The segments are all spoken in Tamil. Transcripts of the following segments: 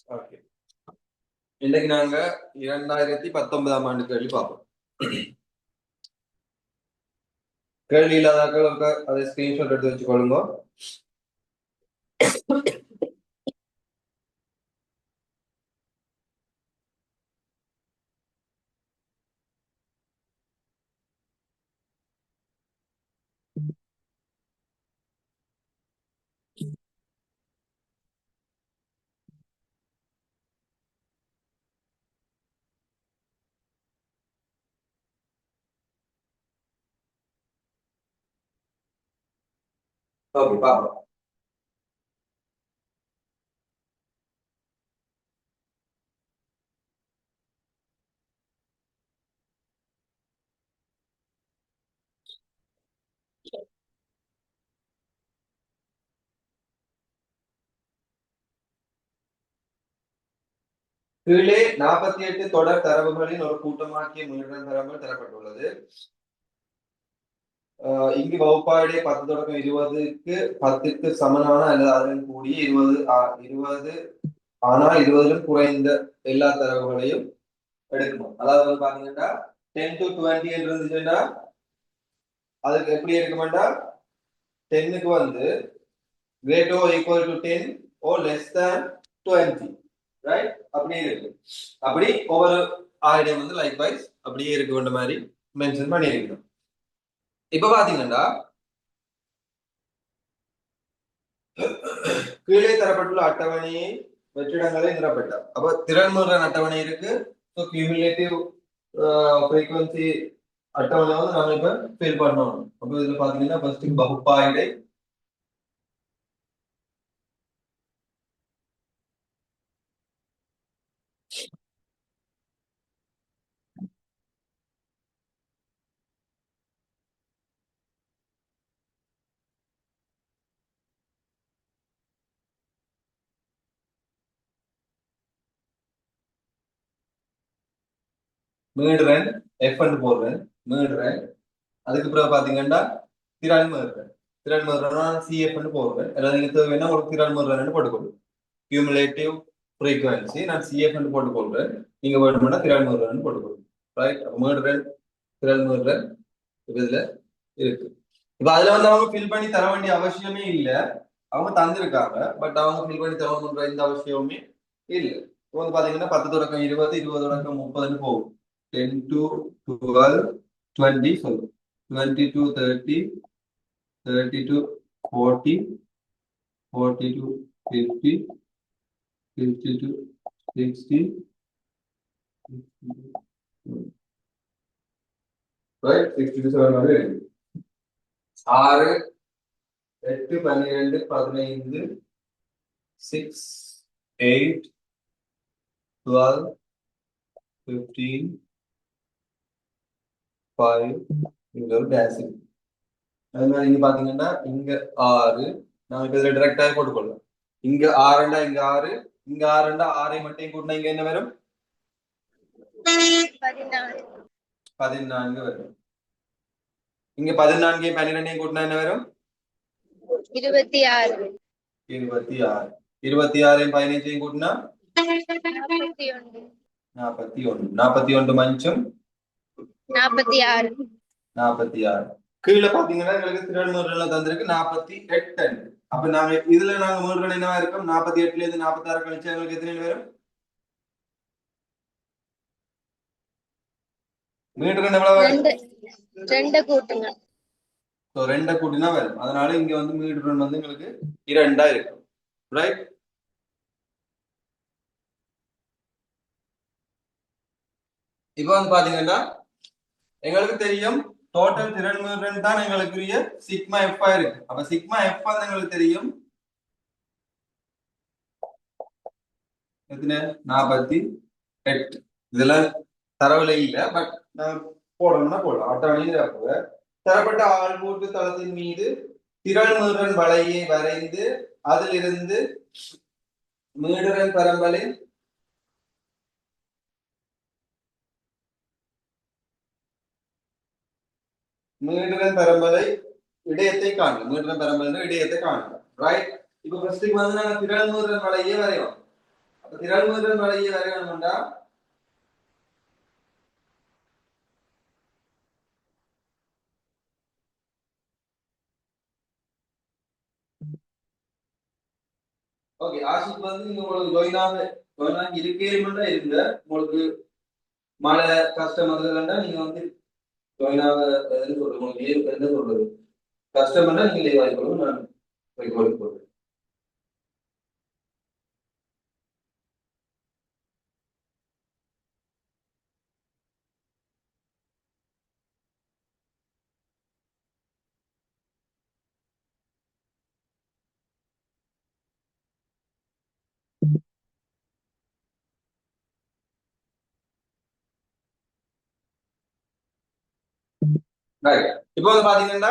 ஓகே, இன்னைக்கு நாங்க 2019ஆம் ஆண்டு கேள்வி பார்ப்போம். கேள்வி இல்லாதாக்கள் அதை ஸ்கிரீன்ஷாட் எடுத்து வச்சுக்கொள்ளுங்க. ஓகே, பார்ப்போம். கீழே 48 தொடர் தரவுகளின் ஒரு கூட்டமாக்கிய மீள்தரவு தரவுகள் தரப்பட்டுள்ளது. இங்கு வகுப்பாடு 10 தொடக்கம் 20க்கு 10க்கு சமனான அல்லது அதன் கூடிய 20 ஆனால் 20லும் குறைந்த எல்லா தரவுகளையும் எடுக்கணும். அதாவது வந்து பாத்தீங்கன்னா 10 to 20 இருந்துச்சுன்னா அதுக்கு எப்படி இருக்குமெண்டா 10க்கு வந்து greater or equal to 10 or less than 20, right? அப்படியே இருக்கு. அப்படி ஒவ்வொரு ஆயிரம் வந்து லைக் வைஸ் அப்படியே இருக்க வேண்ட மாதிரி மென்ஷன் பண்ணியிருக்கணும். இப்ப பாத்தீங்கன்னா கீழே தரப்பட்டுள்ள அட்டவணையை வெற்றிடங்களை நிரப்பட்டார். அப்ப திறன்முறை அட்டவணை இருக்கு. ஸோ கியூமுலேட்டிவ் ஃப்ரீக்வன்சி அட்டவணை வந்து நாம இப்ப ஃபில் பண்ணணும். அப்ப இதுல பாத்தீங்கன்னா ஃபர்ஸ்ட் பகுப்பாய்டை மீடுறேன் எஃப்னு போடுறேன் மீடுறேன். அதுக்கு பிறகு பாத்தீங்கன்னா திறன் மீறுறேன். திறன் மீறுறேன்னா சிஎஃப்னு போடுறேன். அதாவது நீங்க தேவைன்னா ஒரு திறன் மீறுறேன்னு போட்டுக்கொள்ளும். கியூமுலேட்டிவ் ஃப்ரீக்வன்சி நான் சிஎஃப்னு போட்டுக்கொள்றேன். நீங்க வேணும்னா திறன் மீறுறேன்னு போட்டுக்கொள்ளும். ரைட், மீடுறேன் திறன் மீறுறேன் இதுல இருக்கு. இப்ப அதுல வந்து அவங்க ஃபில் பண்ணி தர வேண்டிய அவசியமே இல்லை. அவங்க தந்திருக்காங்க, பட் அவங்க ஃபில் பண்ணி தரணுன்ற இந்த அவசியமே இல்லை. இப்போ வந்து பாத்தீங்கன்னா 10 தொடக்கம் 20, 20 தொடக்கம் 30ன்னு போகும். 10 to 12, 20 சொல்லும். 20 to 30, 30 to 40, 40 to 50, 50 to 60, right? 60 to 7 6, 8, 12, 15, 6, 8, 12, 15, 5, இங்க ஒரு டேஷ். அது மாதிரி இங்க பாத்தீங்கன்னா இங்க 6, நாம இப்ப இதுல டைரக்டா போட்டுக்கொள்ளலாம். இங்க 6ண்டா இங்க 6, இங்க 6ண்டா 6ஐ மட்டும் கூட்டினா இங்க என்ன வரும்? 14 வரும். இங்க 14ஐயும் 12ஐயும் கூட்டினா என்ன வரும்? 26. 26. 26ஐயும் 15ஐயும் கூட்டினா 41. 41. 41 மஞ்சும் 46. 46. கீழே பாத்தீங்கன்னா எங்களுக்கு திறன் மீறல் தந்திருக்கு 48. அப்ப நாங்க இதுல நாங்க மீறல் என்னவா இருக்கும்? 48ல இருந்து 46 கழிச்சு எங்களுக்கு எத்தனை வரும்? மீட்டர் எவ்வளவு? 2 கூட்டுங்க. ஸோ 2 கூட்டினா வரும். அதனால இங்க வந்து மீட்டர் வந்து எங்களுக்கு 2 இருக்கும். ரைட், இப்போ வந்து பாத்தீங்கன்னா எங்களுக்கு தெரியும் டோட்டல் திறன் மீட்டர் தான் எங்களுக்கு சிக்மா எஃப் இருக்கு. அப்ப சிக்மா எஃப் வந்து எங்களுக்கு தெரியும் எத்தனை? 48. இதுல தரவுல இல்ல, பட் போடணும்னா போடலாம். அட்டவணையில் தரப்பட்ட ஆள்கூட்டு தளத்தின் மீது திறன் மீறன் வலையை வரைந்து அதிலிருந்து மீடுரன் பரம்பலின் மீடுரன் பரம்பலை இடையத்தை காணும். மீடுரன் பரம்பலின் இடையத்தை காணும். ரைட், இப்ப ஃபர்ஸ்ட் வந்து நாங்க திறன் மீறன் வலையே வரையும். அப்ப திரள் மீறுதல் வழியை வரையணும்டா ஓகே ஆஷிக் வந்து நீங்க உங்களுக்கு ஜாயின் இருக்கே மட்டும் இருங்க உங்களுக்கு மழை கஷ்டம் அதுல நீங்க வந்து ஜாயின் ஆக சொல்றது உங்களுக்கு என்ன சொல்றது கஷ்டம்னா நீங்க லீவ் ஆகிக்கணும் நான் ரெக்கார்ட் போடுறேன் ரைட் இப்போ வந்து பாத்தீங்கன்னா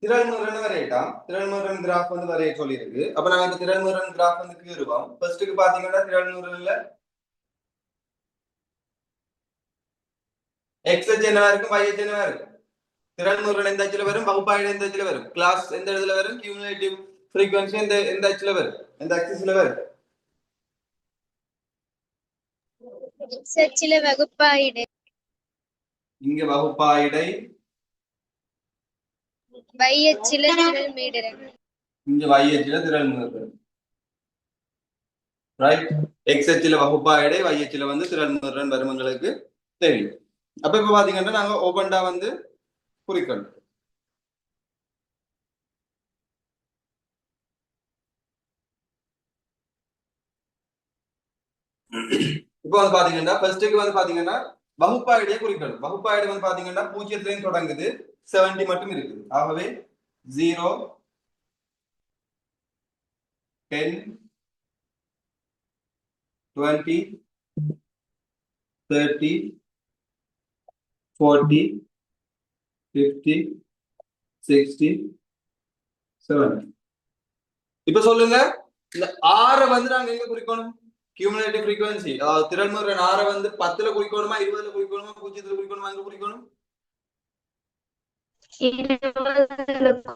திரள்முருகன் வரையட்டாம் திரள்முருகன் கிராஃப் வந்து வரைய சொல்லியிருக்கு அப்ப நாங்க இந்த திரள்முருகன் கிராஃப் வந்து கீறுவோம் ஃபர்ஸ்ட்டுக்கு பாத்தீங்கன்னா திரள்முருகன்ல எக்ஸ் அச்சு என்னவா இருக்கும் y அச்சு என்னவா இருக்கும் திரள்முருகன் எந்த அச்சுல வரும் பகுப்பாய்டு எந்த அச்சுல வரும் கிளாஸ் எந்த இடத்துல வரும் கியூமுலேட்டிவ் ஃப்ரீக்வன்சி எந்த அச்சுல வரும் எந்த ஆக்சிஸ்ல வரும் எக்ஸ் அச்சில வகுப்பாயிடு இங்க வகுப்பாயிடை y அச்சில திரள் மீடுறன் இங்க y அச்சுல திரள்முருகன் ரைட் எக்ஸ் அச்சுல வகுப்பாயிடை y அச்சுல வந்து திரள்முருகன் வருமங்களுக்கு தெரியும் அப்ப இப்ப பாத்தீங்கன்னா நாங்க ஓபன்டா வந்து குறிக்கணும் இப்போ வந்து பாத்தீங்கன்னா ஃபர்ஸ்ட்டுக்கு வந்து பாத்தீங்கன்னா வகுப்பாயிடையே குறிக்கணும் வகுப்பாயிடை வந்து பாத்தீங்கன்னா 0 தொடங்குது 70 மட்டும் இருக்குது ஆகவே 0 10 20 30 40 50 60 70 இப்ப சொல்லுங்க இந்த 6 வந்து நாங்க எங்க குறிக்கணும் கியூமுலேட்டிவ் ஃப்ரீக்வன்சி அதாவது திறன்முறை 6 வந்து 10ல குறிக்கணுமா 20ல குறிக்கணுமா 0ல குறிக்கணுமா எங்க குறிக்கணும்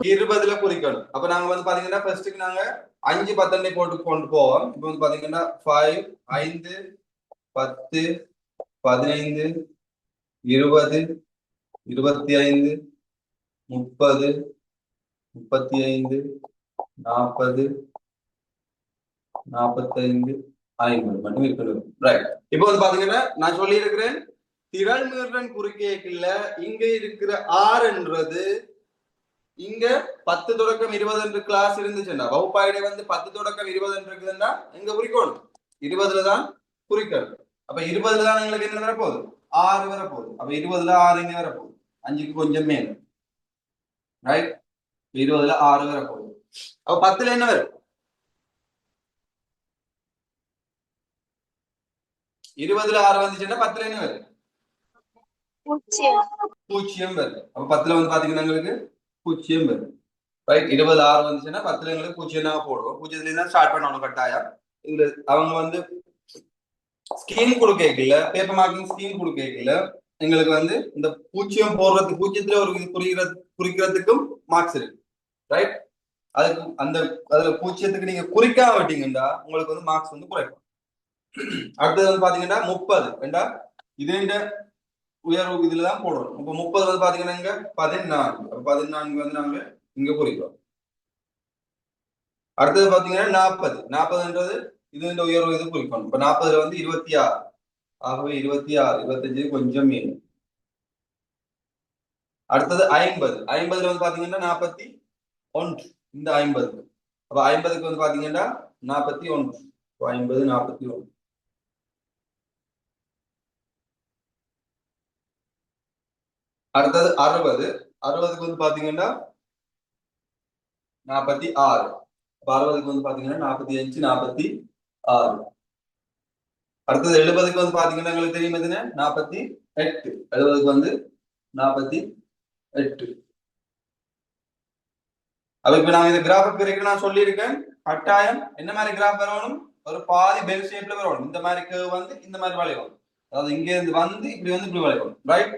20ல குறிக்கணும் அப்ப நாங்க வந்து பாத்தீங்கன்னா ஃபர்ஸ்ட்டுக்கு நாங்க 5 10 போட்டு கொண்டு போவோம் இப்போ வந்து பாத்தீங்கன்னா 5 5 10 15 20 25 30 35 40 45 50 மட்டும் இருக்கணும் ரைட் இப்போ வந்து பாத்தீங்கன்னா நான் சொல்லி இருக்கிறேன் திரள்முருகன் குறுக்கேக்குள்ள இங்க இருக்கிற ஆறுன்றது இங்க 10 தொடக்கம் 20 என்று கிளாஸ் இருந்துச்சுன்னா வகுப்பாயிடை வந்து 10 தொடக்கம் 20 என்று இருக்குதுன்னா எங்க குறிக்கணும் 20ல தான் குறிக்கணும் அப்ப 20ல தான் எங்களுக்கு என்ன வரப்போகுது 6 வரப்போகுது அப்ப 20ல 6 இங்க வரப்போகுது 5க்கு கொஞ்சம் மேல ரைட் 20ல 6 வரப்போகுது அப்ப 10ல என்ன வரும் 20ல 6 வந்துச்சுன்னா 10ல என்ன வரும் 0 வருது அப்ப 10ல வந்து பாத்தீங்கன்னா எங்களுக்கு 0 வருது ரைட் 20 6 வந்துச்சுன்னா 10ல எங்களுக்கு 0 தான் போடுவோம் 0ல இருந்தா ஸ்டார்ட் பண்ணணும் கட்டாயம் இதுல அவங்க வந்து ஸ்கீம் கொடுக்கல பேப்பர் மார்க்கிங் ஸ்கீம் கொடுக்கல எங்களுக்கு வந்து இந்த 0 போடுறது 0த்துல ஒரு குறிக்கிறதுக்கும் மார்க்ஸ் இருக்கு ரைட் அதுக்கு அந்த அதுல 0த்துக்கு நீங்க குறிக்காம விட்டீங்கன்னா உங்களுக்கு வந்து மார்க்ஸ் வந்து குறைக்கும் அடுத்தது வந்து பாத்தீங்கன்னா 30 வேண்டா இதே உயர்வு இதுலதான் போடணும் இப்ப 30 வந்து பாத்தீங்கன்னா இங்க 14 வந்து நாங்க இங்க குறிக்கிறோம் அடுத்தது பாத்தீங்கன்னா 40ன்றது இது இந்த உயர்வு இது குறிக்கணும் இப்ப 40ல வந்து 26 ஆகவே 26 25 கொஞ்சம் மேல் அடுத்தது 50ல வந்து பாத்தீங்கன்னா 41 இந்த 50 அப்ப 50க்கு வந்து பாத்தீங்கன்னா 41 50 41 அடுத்தது 60க்கு வந்து பாத்தீங்கன்னா 46 60க்கு வந்து பாத்தீங்கன்னா 45 46 அடுத்தது 70க்கு வந்து பாத்தீங்கன்னா உங்களுக்கு தெரியும் எதுன்னு 48 70க்கு வந்து 48 அப்ப இப்ப நான் இந்த கிராஃப் பிறகு நான் சொல்லியிருக்கேன் கட்டாயம் என்ன மாதிரி கிராஃப் வரணும் ஒரு பாதி பெல் ஷேப்ல வரணும் இந்த மாதிரி curve வந்து இந்த மாதிரி வளையும் அதாவது இங்க இருந்து வந்து இப்படி வந்து இப்படி வளையும் ரைட்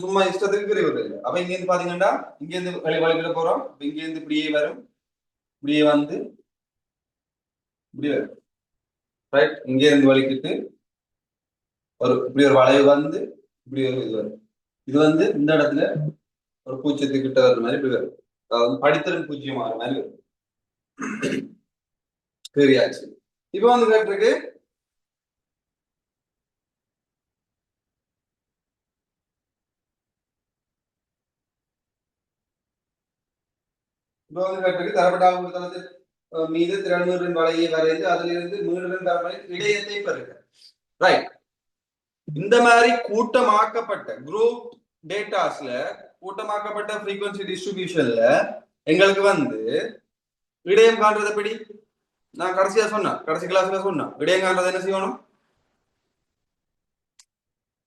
சும்மா இஷ்டத்துக்கு பிரிவு இல்லை அப்ப இங்க இருந்து பாத்தீங்கன்னா இங்க இருந்து வளைக்கிற போறோம் இங்க இருந்து இப்படியே வரும் இப்படியே வந்து இப்படி வரும். ரைட், இங்கே இருந்து வலிக்கிட்டு இப்படி ஒரு வளைவு வந்து இப்படி ஒரு இது வரும். இது வந்து இந்த இடத்துல ஒரு பூச்சியத்துக்கிட்ட வர்ற மாதிரி இப்படி வரும். அதாவது படித்திறன் பூஜ்ஜியம் ஆகிற மாதிரி வரும். சரியாச்சு. இப்ப வந்து கேட்டிருக்கு தரப்பட்ட தளத்தில் மீது திறன்மீறின் வலையை வரைந்து அதிலிருந்து மீறுடன் தரப்பை இடையத்தை பெறுக. ரைட், இந்த மாதிரி கூட்டமாக்கப்பட்ட குரூப் டேட்டாஸ்ல கூட்டமாக்கப்பட்ட ஃப்ரீக்வன்சி டிஸ்ட்ரிபியூஷன்ல எங்களுக்கு வந்து இடையம் காண்றது எப்படி? நான் கடைசியா சொன்னேன், கடைசி கிளாஸ்ல சொன்னேன். இடையம் காண்றது என்ன செய்யணும்?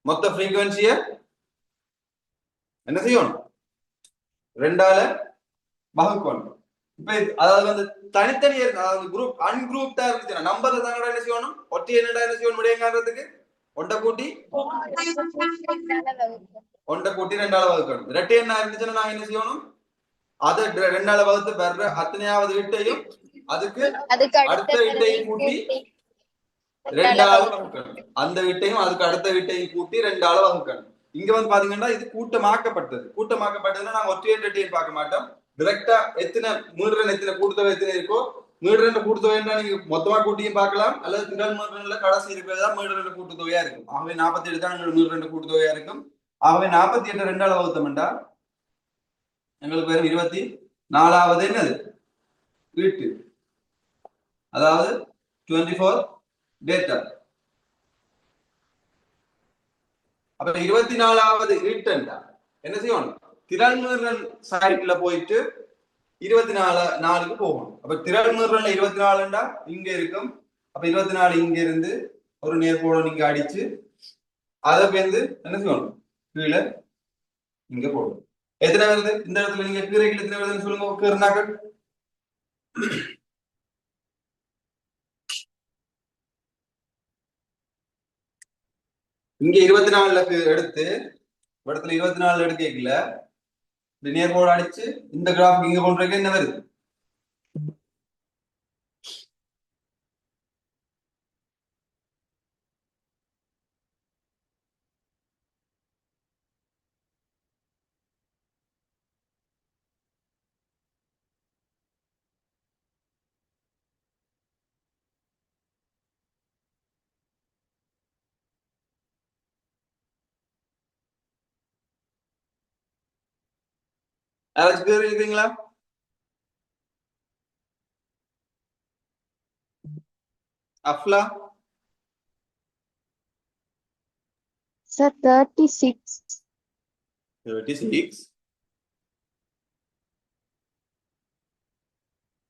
மொத்த ஃப்ரீக்வன்சிய என்ன செய்யணும்? 2ஆல வகுக்கணும். இப்ப அதாவது வந்து தனித்தனி குரூப் அன்குரூப்டா இருந்துச்சுன்னா நம்பர்ல தாங்க என்ன செய்யணும்? ஒற்றை என்னடா என்ன செய்யணும்? இடையம் காண்றதுக்கு ஒன்றை கூட்டி 2ஆல வகுக்கணும். இரட்டை என்ன இருந்துச்சுன்னா நாங்க என்ன செய்யணும்? அதை 2ஆல வகுத்து வர்ற அத்தனையாவது இட்டையும் அதுக்கு அடுத்த இட்டையும் கூட்டி 2ஆல வகுக்கணும். அந்த வீட்டையும் அதுக்கு அடுத்த வீட்டையும் கூட்டி 2ஆல வகுக்கணும். இங்க வந்து பாத்தீங்கன்னா இது கூட்டமாக்கப்பட்டது. கூட்டமாக்கப்பட்டதுன்னா நாங்க ஒற்றையை ரெட்டையும் பார்க்க மாட்டோம். டிரெக்டா எத்தனை மீடுறன் எத்தனை கூட்டுத்தொகை எத்தனை இருக்கோ மீடுறன் கூட்டுத்தொகைன்னா நீங்க மொத்தமா கூட்டியும் பார்க்கலாம், அல்லது திறன் மீடுறன்ல கடைசி இருக்கிறதா மீடுறன் கூட்டுத்தொகையா இருக்கும். ஆகவே 47 தான் மீடுறன் கூட்டுத்தொகையா இருக்கும். ஆகவே 48 2ஆல வகுத்தோம்டா எங்களுக்கு வெறும் 24வது என்னது வீட்டு, அதாவது 24 டேட்டா. அப்ப 24வது வீட்டா என்ன செய்யணும்? திறன்மீறல் சைட்ல போயிட்டு 24 போகணும். அப்ப திறன்மீறல்ல 24ண்டா இங்க இருக்கும். அப்ப 24 இங்க இருந்து ஒரு நேர்கோடு நீங்க அடிச்சு அதை வந்து என்ன செய்யணும்? கீழே இங்க போடணும். எத்தனை வருது இந்த இடத்துல? நீங்க கீரைகள் எத்தனை வருதுன்னு சொல்லுங்க. கீரைனாக்கள் இங்க 24 எடுத்து இடத்துல 24 எடுக்கல நேர்கோடு அடிச்சு இந்த கிராஃப் இங்க கொண்டு என்ன வருது? யாராச்சும் பேர் இருக்கீங்களா? அஃப்லா Sir, 36.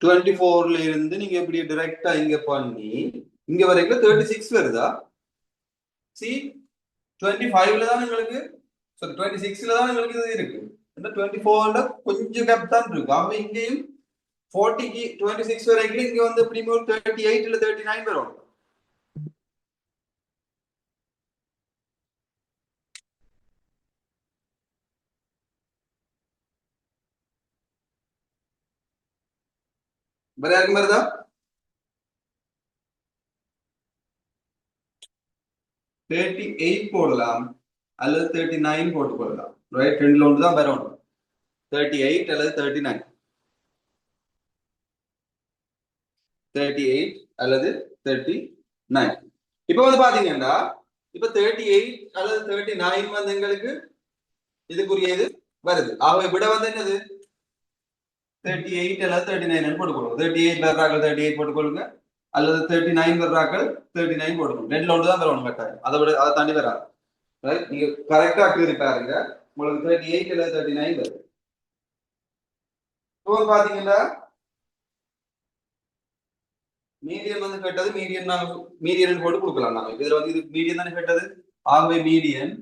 24ல இருந்து நீங்க எப்படி டைரக்டா இங்க பண்ணி இங்க வரைக்கும் 36 வருதா? சி 25ல தான் உங்களுக்கு, சாரி 26ல தான் உங்களுக்கு இது இருக்கு. இந்த 24ல கொஞ்சம் கேப் தான் இருக்கு. ஆக இங்கேயும் 40க்கு 26 வரைக்கும் இங்க வந்து எப்படியும் ஒரு 38 இல்ல 39 வரும். வேற யாருக்கும் வருதா? 38 போடலாம் அல்லது 39 போட்டு போடலாம். ரைட், ரெண்டுல ஒன்று தான் வரும். 38 அல்லது 39. 38 அல்லது 39. இப்ப வந்து பாத்தீங்கன்னா இப்ப 38 அல்லது 39 வந்து எங்களுக்கு இதுக்குரியது வருது. ஆகவே விட வந்து என்னது? 38 அல்லது 39 போட்டுக்கொள்ளுங்க. 38 வர்றாக்கள் 38 போட்டுக்கொள்ளுங்க, அல்லது 39 வர்றாக்கள் 39 போட்டுக்கொள்ளுங்க. ரெண்டுல ஒன்று தான் வரணும் கட்டாயம். அதை விட அதை தாண்டி வராது. ரைட், நீங்க கரெக்டா கீறி பாருங்க, உங்களுக்கு 38 அல்லது 39 வருது. இப்போ பாத்தீங்கன்னா மீடியன் வந்து கேட்டது. மீடியன் நாங்க மீடியன் போட்டு கொடுக்கலாம். நாங்க இதுல வந்து இது மீடியன் தானே கேட்டது. ஆகவே மீடியன்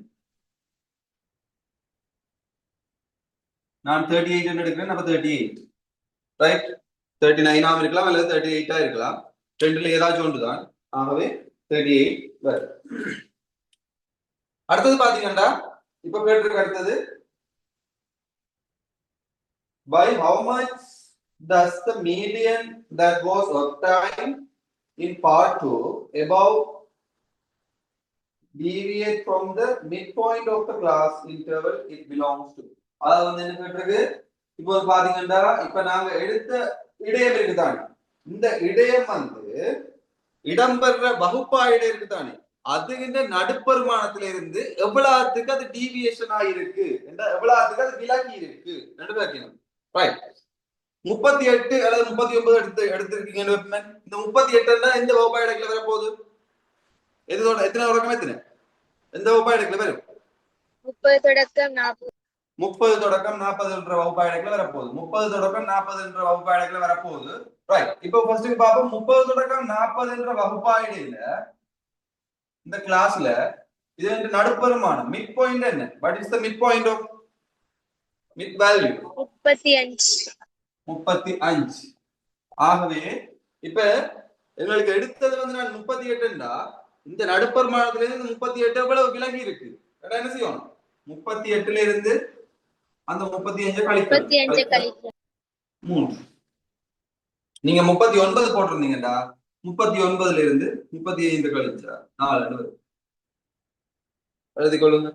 நான் 38 எடுக்கிறேன். அப்ப 38 ரைட், 39 இருக்கலாம் அல்லது 38 இருக்கலாம். ரெண்டுல ஏதாச்சும் ஒன்று தான். ஆகவே 38 வருது. அடுத்தது பாத்தீங்கன்னா இப்ப கேட்டிருக்க அடுத்தது by how much does the median that was obtained in part 2 above deviate from the midpoint of the class interval it belongs to. அதாவது வந்து என்ன கேட்டிருக்கு, இப்போ பாத்தீங்கன்னா இப்ப நாங்க எடுத்த இடையம் இருக்குதானே, இந்த இடையம் வந்து இடம்பெற வகுப்பாயிடம் இருக்குதானே, அதுகின்ற நடுப்பெருமானத்தில இருந்து எவ்வளவுக்கு அது டீவியேஷன் ஆயிருக்கு, எவ்வளவுக்கு அது விலகி இருக்கு நடுவாக்கணும். ரைட். 38 அல்லது 39 எடுத்திருக்கீங்க. இந்த 38 எந்த வகுப்பாயிடத்துல வரப்போகுது? எதோட எத்தனை வரைக்கும் எத்தனை எந்த வகுப்பாயிடத்துல வரும்? 30 தொடக்கம் 40. 30 தொடக்கம் 40 என்ற வகுப்பாயிடத்துல வரப்போகுது. 30 தொடக்கம் 40 என்ற வகுப்பாயிடத்துல வரப்போகுது. ரைட். இப்போ ஃபர்ஸ்ட் பாப்போம். 30 தொடக்கம் 40 என்ற வகுப்பாயிடையில இந்த கிளாஸ்ல இது வந்து நடுப்பெருமானம் மிட் பாயிண்ட் என்ன? What is the midpoint of mid value? 35. 35. ஆகவே இப்ப எங்களுக்கு எடுத்தது வந்து நான் 38ண்டா இந்த நடுப்பெருமானத்துல இருந்து 38 எவ்வளவு விலகி இருக்கு? என்ன செய்யணும்? 38ல இருந்து அந்த 35 கழிக்கணும். 3. நீங்க 39 போட்டிருந்தீங்கடா, 39ல இருந்து 35 கழிச்சா 4 எழுதி கொள்ளுங்க.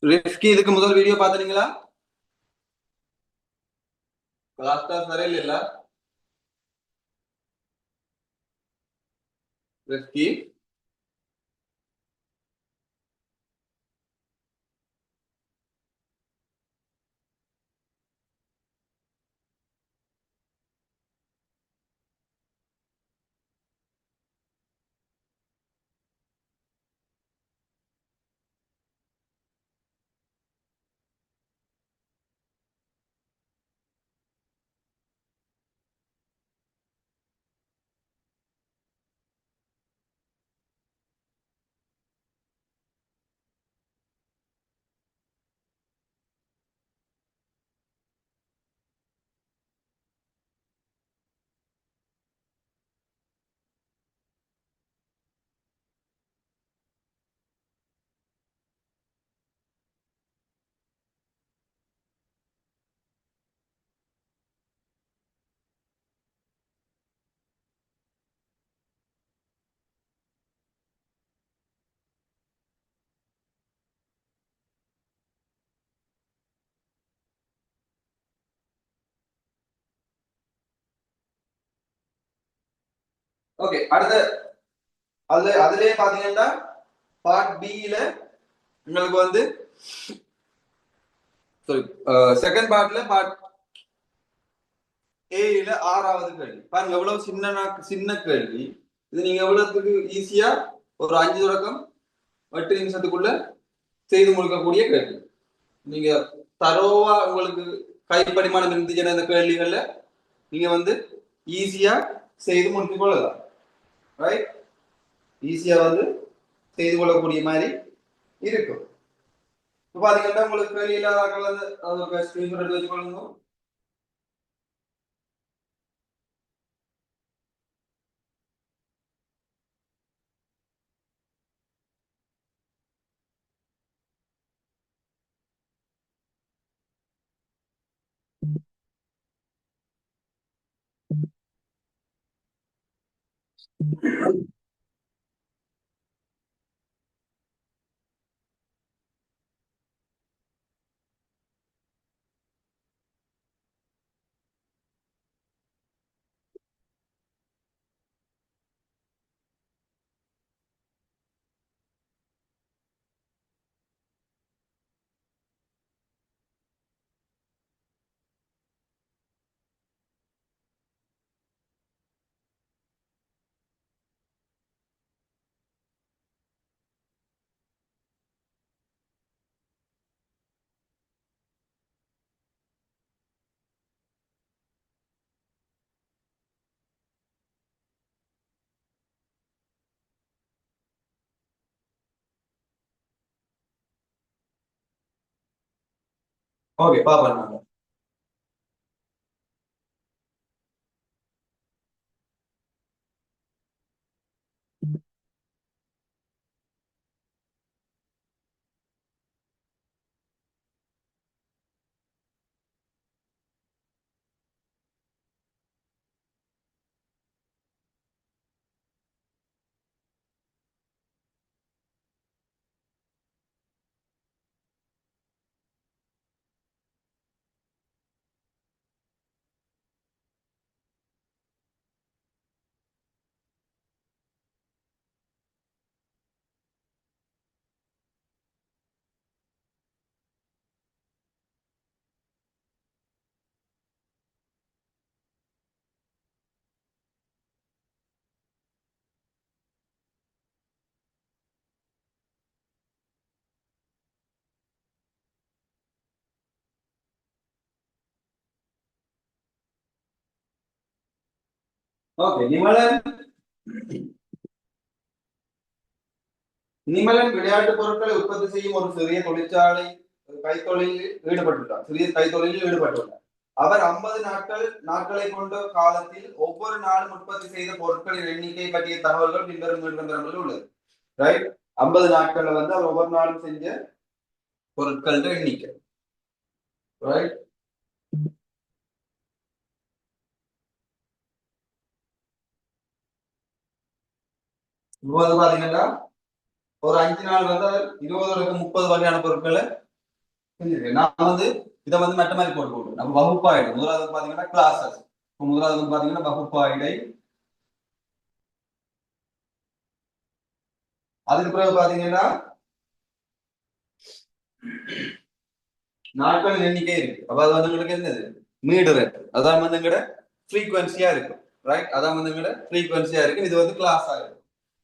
ரிஸ்கி இதுக்கு முதல் வீடியோ பாத்தீங்களா? கிளாஸ் சரியில்ல ரிஸ்கி. ஓகே, அடுத்த அதுலயே பாத்தீங்கன்னா பார்ட் பில உங்களுக்கு வந்து சாரி செகண்ட் பார்ட்ல பார்ட் ஏல 6வது கேள்வி பாருங்க, எவ்வளவு சின்ன கேள்வி இது. நீங்க எவ்வளவுக்கு ஈஸியா ஒரு 5 தொடக்கம் 8 நிமிஷத்துக்குள்ள செய்து முடிக்கக்கூடிய கேள்வி. நீங்க தரோவா உங்களுக்கு கைப்படிமானம் இருந்துச்சுன்னா இந்த கேள்விகள்ல நீங்க வந்து ஈஸியா செய்து முடித்துக் கொள்ளலாம். ரைட், ஈஸியா வந்து செய்து கொள்ளக்கூடிய மாதிரி இருக்கும். இப்போ பாத்தீங்கன்னா உங்களுக்கு கேள்வி இல்லாத ஸ்கிரீன் எடுத்து வச்சுக்கொள்ளுங்க. ஓகே பாப்போம் நாங்க. ஓகே நிமலன் விளையாட்டு பொருட்களை உற்பத்தி செய்யும் ஒரு சிறிய தொழிற்சாலை கைத்தொழிலில் ஈடுபட்டுள்ளார். சிறிய கைத்தொழிலில் ஈடுபட்டுள்ளார். அவர் 50 நாட்களை கொண்ட காலத்தில் ஒவ்வொரு நாளும் உற்பத்தி செய்த பொருட்களின் எண்ணிக்கை பற்றிய தகவல்கள் பின்வரும் நிறுவனங்களில் உள்ளது. ரைட், 50 நாட்கள்ல வந்து அவர் ஒவ்வொரு நாளும் செஞ்ச பொருட்கள் எண்ணிக்கை. ரைட், இப்போ வந்து பாத்தீங்கன்னா ஒரு 5 நாள் வந்து 20 30 வகையான பொருட்களை செஞ்சிருக்கேன். நான் வந்து இதை வந்து மெட்ட மாதிரி போட்டு நம்ம வகுப்பாயிடை முதலாவது பாத்தீங்கன்னா கிளாஸஸ். முதலாவது வந்து பாத்தீங்கன்னா வகுப்பாயிடை. அதுக்கு பிறகு பாத்தீங்கன்னா நாட்கள் எண்ணிக்கை இருக்கு. அப்ப அது வந்து உங்களுக்கு என்னது மீடு ரேட், அதான் வந்து எங்கட ஃப்ரீக்வன்சியா இருக்கும். ரைட், அதான் வந்து எங்கட ஃப்ரீக்வன்சியா இருக்கு. இது வந்து கிளாஸ் ஆகும்.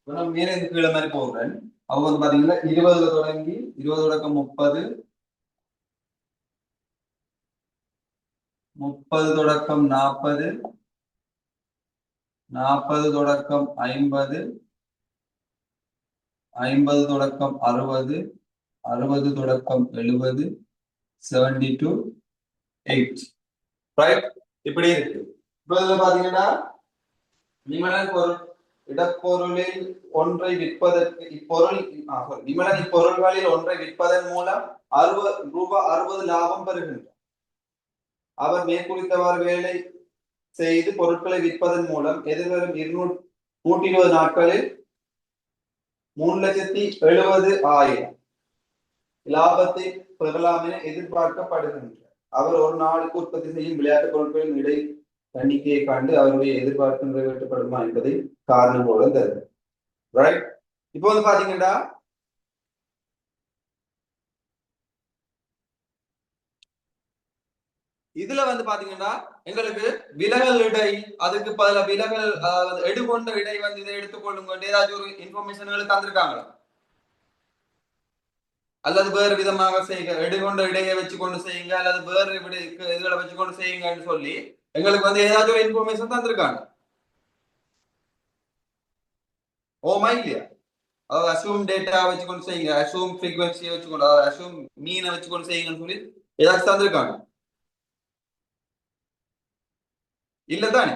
நம்ம மேலே இருந்து கீழே மாதிரி போடுறேன். அவங்க வந்து பாத்தீங்கன்னா 20 தொடங்கி 20 தொடக்கம் 30, 30 தொடக்கம் 40, 40 தொடக்கம் 50, 50 தொடக்கம் 60, 60 தொடக்கம் 70, 70 to 8. ரைட், இப்படி இருக்கு. இப்ப இதுல பாத்தீங்கன்னா நிமலன் பொருள் இடப்பொருளில் ஒன்றை விற்பதற்கு இப்பொருள் நிமலன் இப்பொருள்களில் ஒன்றை விற்பதன் மூலம் ரூபாய் 60 லாபம் பெறுகின்றார். அவர் மேற்குறித்தவாறு வேலை செய்து பொருட்களை விற்பதன் மூலம் எதிர்வரும் 120 நாட்களில் 3,70,000 லாபத்தை பெறலாம் என எதிர்பார்க்கப்படுகின்றார். அவர் ஒரு நாளுக்கு உற்பத்தி செய்யும் விளையாட்டு பொருட்களின் இடை எண்ணிக்கையை கண்டு அவருடைய எதிர்பார்ப்பு நிறைவேற்றப்படுமா என்பதை காரணம் போல தருது. ரைட், இப்போ வந்து பாத்தீங்கன்னா இதுல வந்து பாத்தீங்கன்னா எங்களுக்கு விலகல் இடை, அதுக்கு பல விலகல் எடுகொண்ட இடை வந்து இதை எடுத்துக்கொள்ளுங்க ஏதாச்சும் ஒரு இன்ஃபர்மேஷன்களுக்கு தந்திருக்காங்களா, அல்லது வேறு விதமாக செய்யுங்க, எடுகொண்ட இடையை வச்சு கொண்டு செய்யுங்க, அல்லது வேறு இதுகளை வச்சு கொண்டு செய்யுங்கன்னு சொல்லி எங்களுக்கு வந்து ஏதாச்சும் ஒரு இன்ஃபர்மேஷன் தந்திருக்காங்க. ஓமா இல்லையா? அதாவது அசூம் டேட்டா வச்சு கொண்டு செய்யுங்க, அசூம் ஃப்ரீக்வன்சியை வச்சுக்கொண்டு, அசூம் மீனை வச்சு கொண்டு செய்யுங்கன்னு சொல்லி ஏதாச்சும் தந்திருக்காங்க இல்லதானே?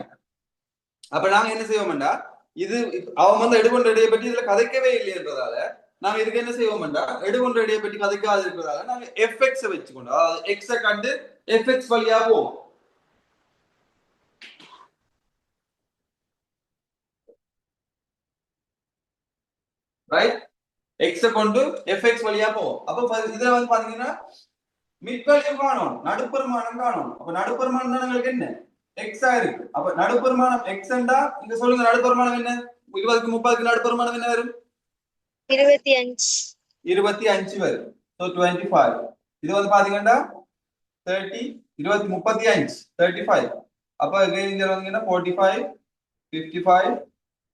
அப்ப நாங்க என்ன செய்வோம்டா, இது அவன் வந்து எடுகொண்ட இடையை பற்றி இதுல கதைக்கவே இல்லை என்றதால நாங்க இதுக்கு என்ன செய்வோம்டா, எடுகொண்ட இடையை பற்றி கதைக்காது இருக்கிறதால நாங்க எஃப்எக்ஸ் வச்சுக்கொண்டு, அதாவது எக்ஸ கண்டு எஃப்எக்ஸ் வழியா போவோம். ரைட், எக்ஸ கொண்டு எஃப்எக்ஸ் வழியா போவோம். அப்ப இதுல வந்து பாத்தீங்கன்னா மிட்வேல்யூ காணும், நடுப்பெருமானம் காணும். அப்ப நடுப்பெருமானம் தான் உங்களுக்கு என்ன எக்ஸா இருக்கு. அப்ப நடுப்பெருமானம் எக்ஸ்ண்டா இங்க சொல்லுங்க, நடுப்பெருமானம் என்ன? 20க்கு 30க்கு நடுப்பெருமானம் என்ன வரும்? 25. 25 வரும். ஸோ 25. இது வந்து பாத்தீங்கன்னா 30, 20, 35, 35. அப்ப இங்க வந்தீங்கன்னா 45, 55,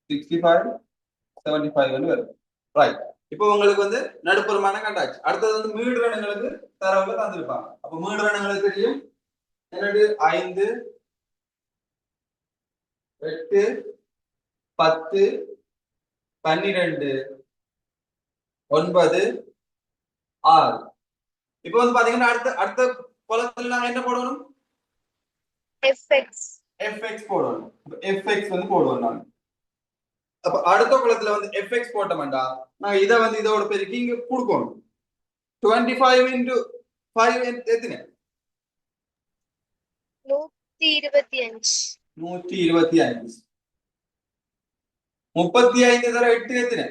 65, 75 வந்து வரும். ரைட், இப்போ உங்களுக்கு வந்து நடுப்பெருமானம் கண்டாச்சு. அடுத்தது வந்து மீடுரணங்களுக்கு தரவுல தந்திருப்பாங்க. அப்ப மீடுரணங்களுக்கு தெரியும் என்னது 5, 8, 10, 12, 9, 6. இப்போ வந்து பாத்தீங்கன்னா அடுத்த அடுத்த குளத்துல நாங்க என்ன போடணும்? FX. fx போடணும். fx வந்து போடுவோம் நாங்க. அப்ப அடுத்த குளத்துல வந்து fx போட்டோம்டா நாங்க இதை வந்து இதோட பெருக்கி இங்க கொடுக்கணும். 25 into 5 எத்தனை? 125. 125. 35 தர 8 எத்தனை?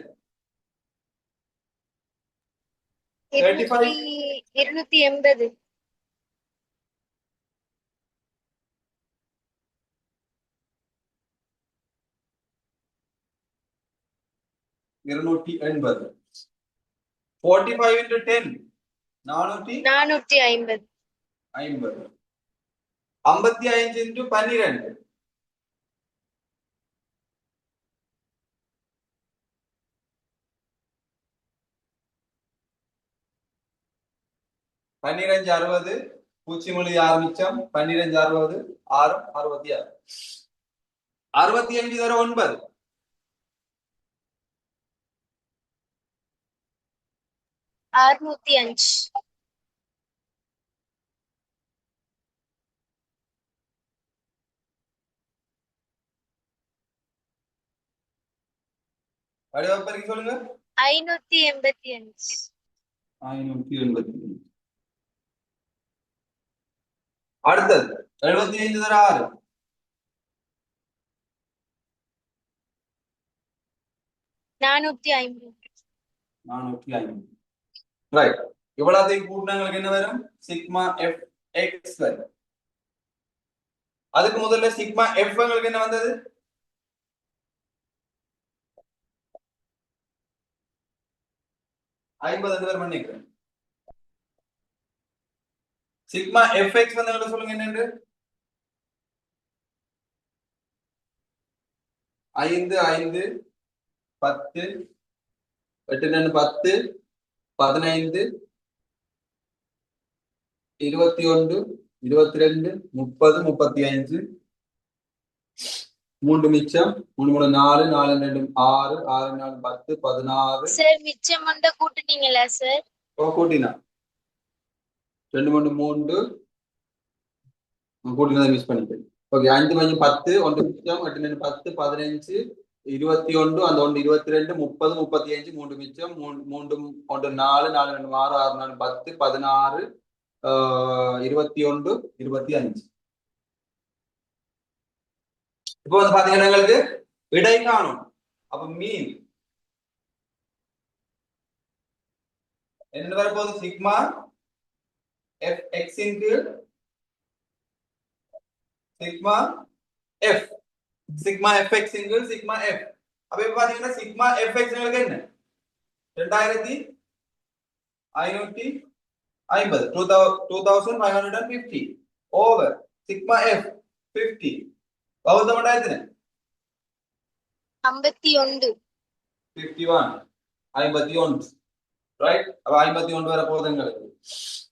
35. 280. 280. 45 into 10 450. 450. 55 into 12 12 60. பூச்சி மொழி ஆரம்பிச்சோம். 12 60 6 66. 65 தர 9. 605. வடிவப்பருக்கு சொல்லுங்க. 585. 585. அடுத்தது 75 தர 6. 450. 450. ரைட். இவ்வளவுதையும் கூட்டினங்களுக்கு என்ன வரும்? சிக்மா எஃப் எக்ஸ் வரும். அதுக்கு முதல்ல சிக்மா எஃப் உங்களுக்கு என்ன வந்தது? ஐம்பது பேர் பண்ணிக்கிறேன். சிக்மா எஃப் எக்ஸ் வந்து சொல்லுங்க என்னன்னு? 5 5 10 8 10 15 21 22 30 35 3 மிச்சம் 3 3 4 4 2 6 6 4 10 16. சார் மிச்சம் மண்ட கூட்டுனீங்களா சார்? கூட்டினா 2 3 3 கூட்டினதை மிஸ் பண்ணிட்டேன். ஓகே 5 5 10 1 மிச்சம் 8 2 10 15 21 அந்த 1 22 30 35 3 மிச்சம் 3 1 4 4 2 6 6 4 10 16 21 25. இப்போ வந்து பாத்தீங்கன்னா எங்களுக்கு விடை காணும். அப்ப மீன் என்ன வரப்போகுது? Sigma F X into sigma F. Sigma F X into sigma F. அப்ப இப்ப பாத்தீங்கன்னா சிக்மா எஃப் எக்ஸ் உங்களுக்கு என்ன? 2550. 2550 ஓவர் சிக்மா எஃப் 50. பகுத்தம் எத்தனை? 51. 51. 51. ரைட். அப்ப 51 வர போகுது எங்களுக்கு.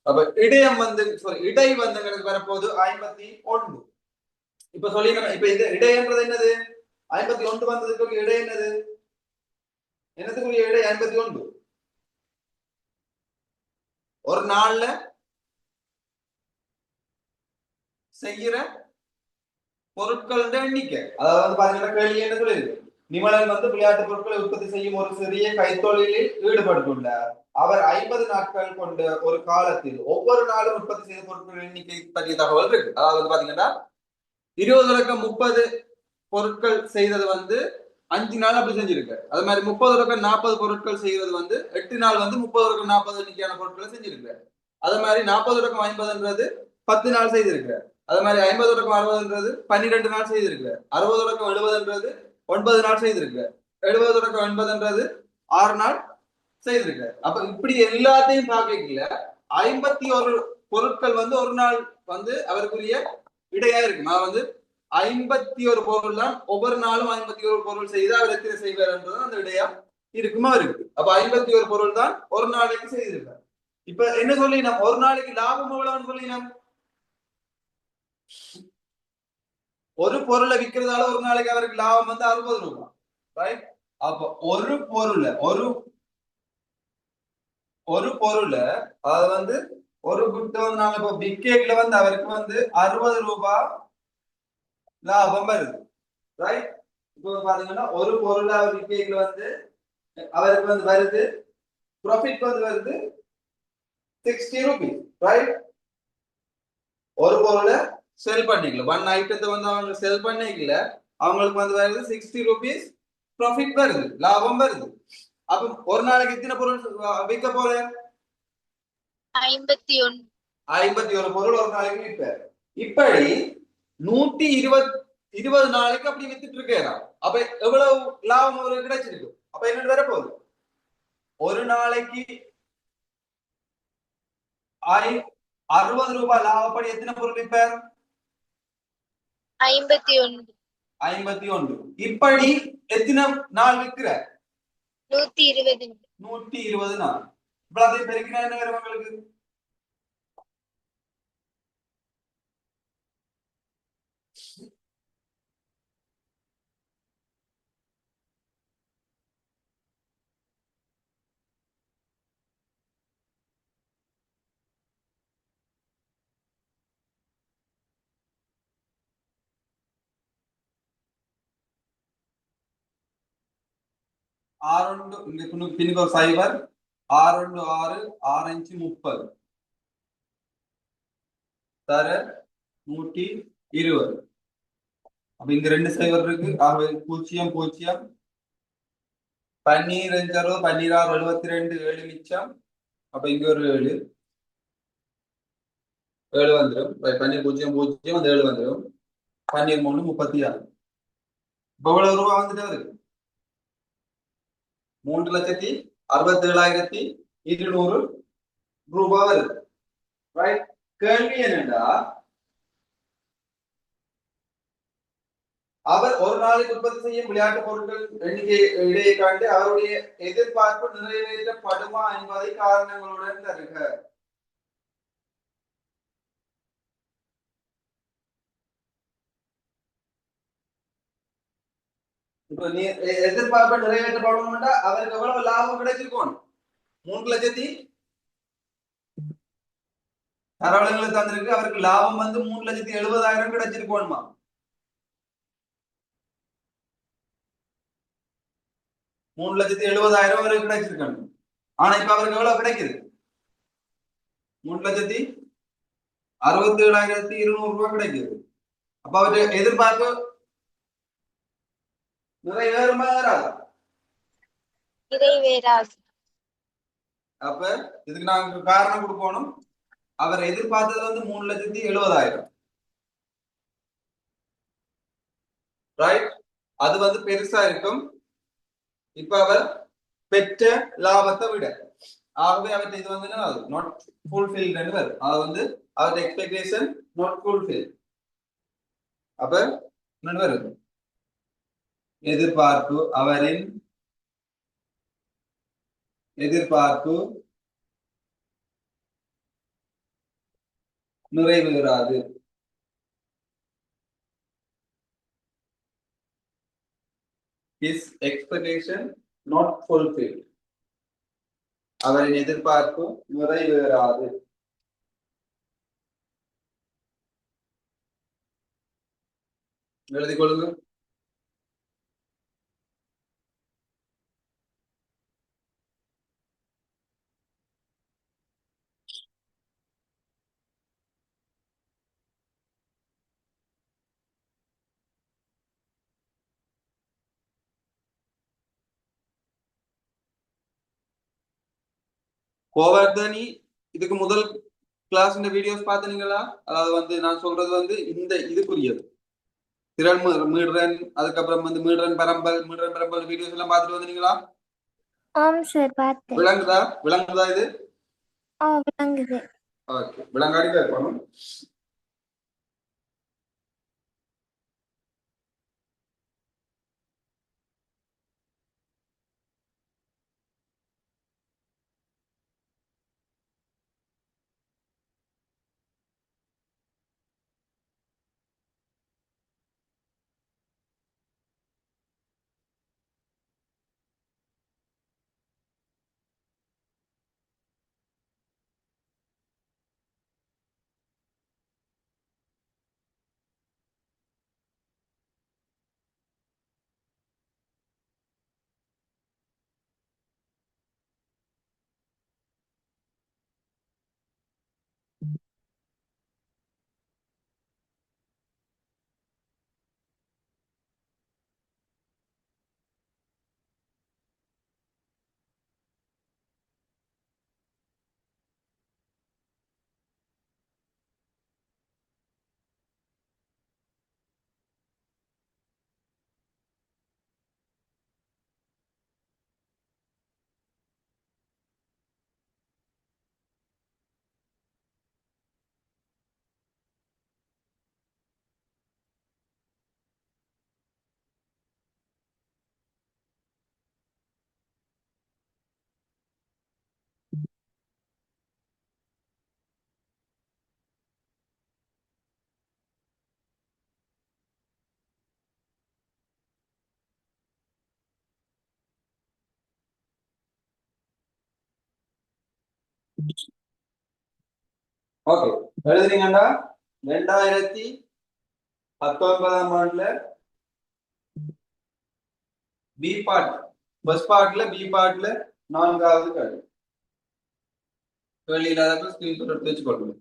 அப்ப இடையம் வந்து இடை வந்து எங்களுக்கு வரப்போகுது 51. இப்ப சொல்லி இப்ப இந்த இடைன்றது என்னது? 51 வந்ததுக்கு இடை என்னது? என்னதுக்குரிய இடை 51? ஒரு நாள்ல செய்யற பொருட்கள் எண்ணிக்கை. அதாவது வந்து பாத்தீங்கன்னா கேள்வி என்ன சொல்லிருக்கு? நிமலன் வந்து விளையாட்டு பொருட்களை உற்பத்தி செய்யும் ஒரு சிறிய கைத்தொழிலில் ஈடுபட்டுள்ளார். அவர் 50 நாட்கள் கொண்ட ஒரு காலத்தில் ஒவ்வொரு நாளும் உற்பத்தி செய்த பொருட்கள் எண்ணிக்கை பற்றிய தகவல் இருக்கு. அதாவது வந்து பாத்தீங்கன்னா 20 30 பொருட்கள் செய்தது வந்து 5 நாள் அப்படி செஞ்சிருக்கு. அது மாதிரி 30 40 பொருட்கள் செய்யறது வந்து 8 நாள் வந்து 30 40 எண்ணிக்கையான பொருட்களை செஞ்சிருக்கு. அது மாதிரி 40 50ன்றது 10 நாள் செய்திருக்கு. அது மாதிரி 50 60ன்றது 12 நாள் செய்திருக்கு. 60 70ன்றது 9 நாள் செய்திருக்கு. 70 80ன்றது 6 நாள் செய்திருக்கு. அப்ப இப்படி எல்லாத்தையும் பார்க்கல 51 பொருட்கள் வந்து ஒரு நாள் வந்து அவருக்குரிய இடையா இருக்கு. நான் வந்து 51 பொருள் தான் ஒவ்வொரு நாளும் 51 பொருள் செய்து அவர் எத்தனை செய்வார் என்றது அந்த விடையா இருக்குமா இருக்கு. அப்ப 51 பொருள் தான் ஒரு நாளைக்கு செய்திருக்கார். இப்ப என்ன சொல்லினோம்? ஒரு நாளைக்கு லாபம் எவ்வளவுன்னு சொல்லினோம்? ஒரு பொருளை விற்கிறதால ஒரு நாளைக்கு அவருக்கு லாபம் வந்து 60 ரூபாய். ரைட். அப்ப ஒரு பொருளை அதாவது வந்து ஒரு குட்டு வந்து நாங்க இப்போ பிக் கேக்ல வந்து அவருக்கு வந்து 60 ரூபாய் லாபம் வருது, ரைட்? இப்போ பாத்தீங்கன்னா ஒரு பொருள் அவர் பிக் கேக்ல வந்து அவருக்கு வந்து வருது, ப்ராஃபிட் வந்து வருது 60 ரூபீஸ், ரைட்? ஒரு பொருளை செல் பண்ணிக்கல, ஒன் ஐட்டத்தை வந்து அவங்க செல் பண்ணிக்கல, அவங்களுக்கு வந்து வருது 60 ரூபீஸ் ப்ராஃபிட் வருது, லாபம் வருது. அப்ப ஒரு நாளைக்கு எத்தனை பொருள் விற்க போறேன்? 51. 51 பொருள் ஒரு நாளைக்கு விற்பார். இப்படி 120 நாளைக்கு அப்படி வித்துட்டு இருக்கேன். அப்ப எவ்வளவு லாபம் அவருக்கு கிடைச்சிருக்கு? அப்ப என்ன வர போகுது? ஒரு நாளைக்கு 60 ரூபாய் லாபப்படி எத்தனை பொருள் விற்பார்? 51. 51. இப்படி எத்தனை நாள் விற்கிற? 120. 120 நாள். இவ்வளவு பெருக்கினா என்ன வரும் உங்களுக்கு? 6 இங்க பின்னுக்கு ஒரு சைபர், 6 6 6 30 தர 120. அப்ப இங்க 2 சைபர் இருக்கு, ஆகவே 0 0 12 12 72 7 மிச்சம். அப்ப இங்க ஒரு 7 7 வந்துடும். 12 0 0 அந்த 7 வந்துடும். 12 3 36. இப்ப எவ்வளவு ரூபாய் வந்துட்டு வருது? 3,67,200 ரூபாய் வருது, ரைட்? கேள்வி என்னடா, அவர் ஒரு நாளைக்கு உற்பத்தி செய்யும் விளையாட்டு பொருட்கள் எண்ணிக்கை இடையே காட்டி அவருடைய எதிர்பார்ப்பு நிறைவேற்றப்படுமா என்பதை காரணங்களுடன் தருக. இப்ப நீ எதிர்பார்ப்பு நிறைவேற்றப்படணும்னா அவருக்கு எவ்வளவு லாபம் கிடைச்சிருக்கும்? 3,00,000 தரவளங்களுக்கு தந்திருக்கு, அவருக்கு லாபம் வந்து 3,70,000 கிடைச்சிருக்கோமா? 3,70,000 அவருக்கு கிடைச்சிருக்கணும். ஆனா இப்ப அவருக்கு எவ்வளவு கிடைக்குது? 3,67,200 ரூபாய் கிடைக்குது. அப்ப அவரு எதிர்பார்ப்பு நிறைவேறுமா வராது? நிறைவேறாது. அப்ப இதுக்கு நாங்க காரணம் கொடுக்கணும். அவர் எதிர்பார்த்தது வந்து 3,70,000, ரைட்? அது வந்து பெருசா இருக்கும் இப்ப அவர் பெற்ற லாபத்தை விட. ஆகவே அவற்றை இது வந்து நாட் ஃபுல்ஃபில்டு வரும். அது வந்து அவருடைய எக்ஸ்பெக்டேஷன் நாட் ஃபுல்ஃபில். அப்ப என்ன வரும்? எதிர்பார்ப்பு, அவரின் எதிர்பார்ப்பு நிறைவேறாது. His expectation not fulfilled. அவரின் எதிர்பார்ப்பு நிறைவேறாது. எழுதி கொள்ளுங்க. கோவர்தனி இதுக்கு முதல் கிளாஸ் இந்த வீடியோஸ் பாத்தீங்களா? அதாவது வந்து நான் சொல்றது வந்து இந்த இதுக்குரியது திறன் மீடுறன், அதுக்கப்புறம் வந்து மீடுறன் பரம்பல் வீடியோஸ் எல்லாம் பார்த்துட்டு வந்தீங்களா? ஆம் சார் பார்த்தேன். விளங்குதா? விளங்குதா இது? விளங்குது. ஓகே, விளங்காடி இருக்கணும். ஓகே, எழுதுறீங்கடா. 2019ஆம் ஆண்டுல பி பார்ட், ஃபர்ஸ்ட் பார்ட்ல பி பார்ட்ல 4வது கேள்வி. கேள்வி இல்லாதப்ப ஸ்கிரீன்ஷாட் எடுத்து வச்சுக்கொள்ளுங்க.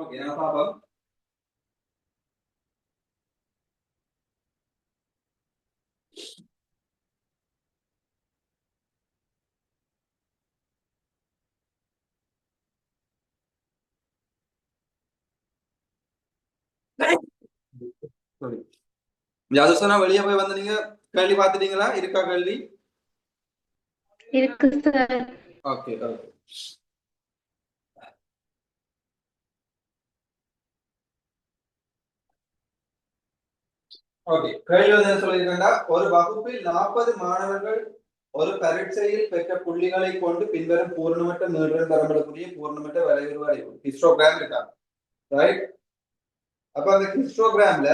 ஓகே, நான் பாப்போம். சரி, ஜாதசனா வெளியே போய் வந்து நீங்க கேள்வி பார்த்துட்டீங்களா? இருக்கா கேள்வி? இருக்கு சார். Okay okay. ஓகே, கேள்வி வந்து என்ன சொல்லியிருக்கேன்டா, ஒரு வகுப்பில் 40 மாணவர்கள் ஒரு பரீட்சையில் பெற்ற புள்ளிகளை கொண்டு பின்வரும் பூர்ணமற்ற மீள்றல் தரப்படக்கூடிய பூர்ணமற்ற வரைவு வரைவு ஹிஸ்டோகிராம் இருக்கா, ரைட்? அப்ப அந்த ஹிஸ்டோகிராம்ல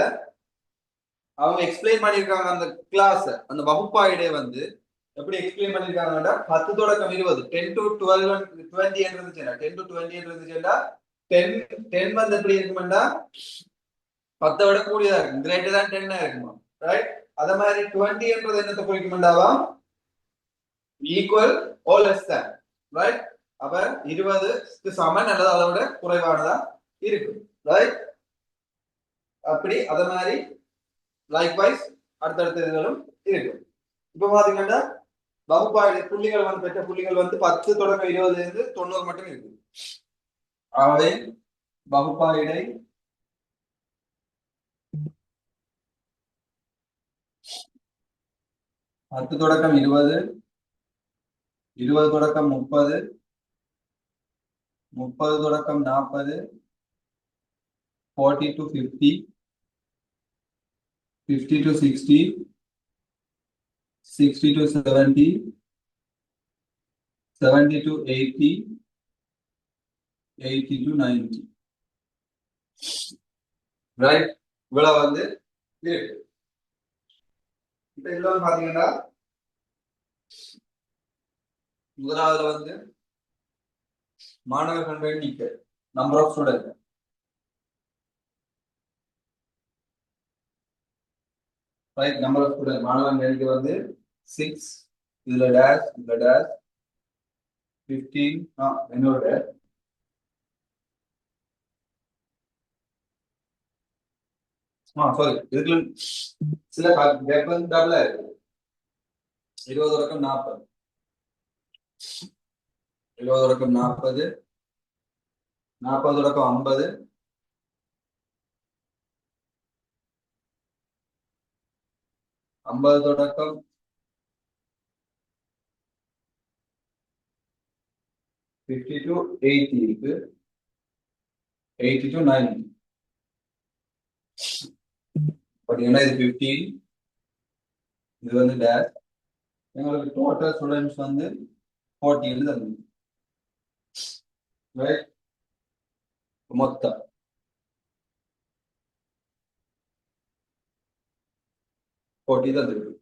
அவங்க எக்ஸ்பிளைன் பண்ணிருக்காங்க அந்த கிளாஸ், அந்த வகுப்பாயிடே வந்து எப்படி எக்ஸ்பிளைன் பண்ணிருக்காங்கன்னா 10 தொடக்கம் 20, 10 to 12 20 என்று இருந்துச்சுன்னா 10 to 20 என்று இருந்துச்சுன்னா 10 10 வந்து எப்படி இருக்கும்னா 10 விட கூடியதா இருக்கும், கிரேட்டர் than 10 இருக்குமா, ரைட்? அத மாதிரி 20 என்றது என்னத்தை குறிக்கும்டாவா, equal or less than, right? அப்ப 20க்கு சமன் அல்லது அதை விட குறைவானதா இருக்கு, ரைட்? அப்படி அத மாதிரி லைக்வைஸ் அடுத்தடுத்த இதுகளும் இருக்கு. இப்ப பாத்தீங்கன்னா வகுப்பாடு புள்ளிகள் வந்து பெற்ற புள்ளிகள் வந்து 10 தொடக்கம் 20 இருந்து 90 மட்டும் இருக்கு. ஆகவே வகுப்பாயிடை 10 தொடக்கம் 20, 20 தொடக்கம் 30, 30 தொடக்கம் 40, 40 to 50, 50 to 60, 60 to 70, 70 to 80, 80 to 90, right? இவ்வளவு வந்து இருக்கு. இப்ப இதுல வந்து பாத்தீங்கன்னா முதலாவது வந்து மாணவர்கள் எண்ணிக்கை, number of student, right? Number of student மாணவர்கள் எண்ணிக்கை வந்து 6, இதுல டேஷ் இதுல டேஷ் 15, என்னோட சாரி இதுல சில கேப் வந்து டபுளா இருக்கு. 20 தொடக்கம் 40, 20 தொடக்கம் 40, 40 தொடக்கம் 50, 50 தொடக்கம் 50 to 80 இருக்கு, 80 to 90. பாத்தீங்கன்னா இது 15, இது வந்து டேஷ். எங்களுக்கு டோட்டல் ஸ்டூடெண்ட்ஸ் வந்து 40 தந்து, ரைட்? மொத்தம் 40 தந்துருக்கு.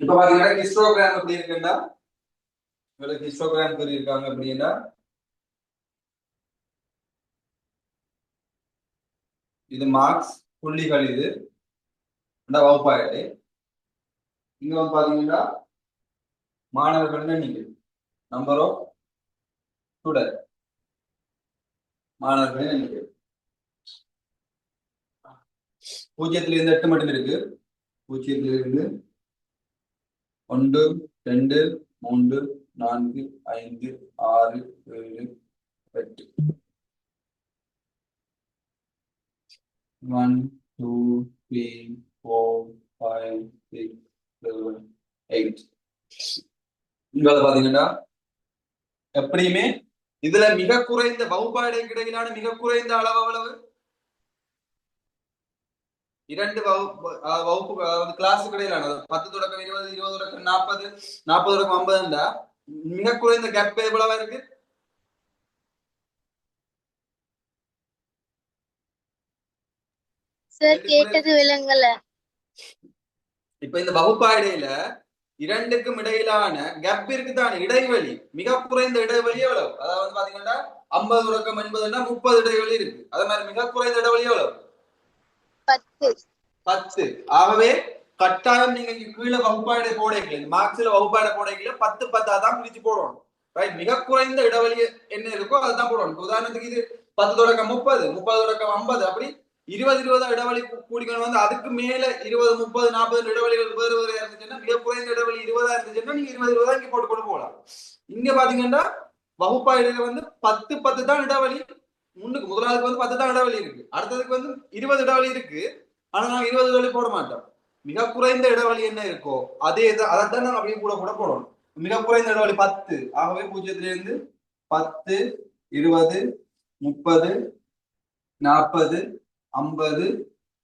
இப்ப பாத்தீங்கன்னா ஹிஸ்டோகிராம் எப்படி இருக்குன்னா உங்களுக்கு ஹிஸ்டோகிராம் இருக்காங்க அப்படின்னா இது மார்க்ஸ் புள்ளிகள் இது வகுப்பாயிட்டு இங்க வந்து பாத்தீங்கன்னா மாணவர்கள் எண்ணிக்கை நம்பர் ஆஃப் ஸ்டூடெண்ட் மாணவர்கள் எண்ணிக்கை 0 இருந்து 8 மட்டும் இருக்கு 0 இருந்து 1 2 3 4 5 6 7 8 1 2 3 4 5 6 7 8 இங்க பாத்தீங்கன்னா எப்படியுமே இதுல மிக குறைந்த வகுப்பாடைக்கு இடையிலான மிக குறைந்த அளவு அவ்வளவு இரண்டு வகுப்பு கிளாஸுக்கு இடையிலான 10 தொடக்கம் 20 20 தொடக்கம் 40 40 தொடக்கம் 50 மிக குறைந்த கேப் எவ்வளவா இருக்கு சார் கேட்டது விலங்கல. இப்ப இந்த வகுப்பாடையில இரண்டுக்கும் இடையிலான கேப் இருக்குதானே இடைவெளி மிக குறைந்த இடைவெளி எவ்வளவு அதாவது பாத்தீங்கன்னா 50 தொடக்கம் 80 30 இடைவெளி இருக்கு அதே மாதிரி மிக குறைந்த இடைவெளி எவ்வளவு 10 ஆகவே கட்டாயம் நீங்க கீழே வகுப்பாடை போடைக்கல மார்க்ஸ்ல வகுப்பாடை போடைக்கல 10 10 தான் பிரிச்சு போடணும் ரைட் மிக குறைந்த இடைவெளி என்ன இருக்கோ அதுதான் போடணும் உதாரணத்துக்கு இது 10 தொடக்கம் 30 30 தொடக்கம் 50 அப்படி 20 20 இடைவெளி கூடிக்கணும் வந்து அதுக்கு மேல 20 30 40 இடைவெளிகள் வேறு வேறு இருந்துச்சுன்னா மிக குறைந்த இடைவெளி 20 இருந்துச்சுன்னா நீங்க 20 20 இங்க போட்டு கொண்டு போகலாம் இங்க பாத்தீங்கன்னா வகுப்பாடையில வந்து 10 10 தான் இடைவெளி முன்னுக்கு முதலாவதுக்கு வந்து 10 தான் இடைவெளி இருக்கு அடுத்ததுக்கு வந்து 20 இடைவெளி இருக்கு ஆனா நாங்க 20 இடைவெளி போட மாட்டோம் மிக குறைந்த இடைவெளி என்ன இருக்கோ அதே அதைத்தான் நாங்க அப்படியே கூட கூட போடணும் மிக குறைந்த இடைவெளி 10 ஆகவே 0 இருந்து 10 20 30 40 50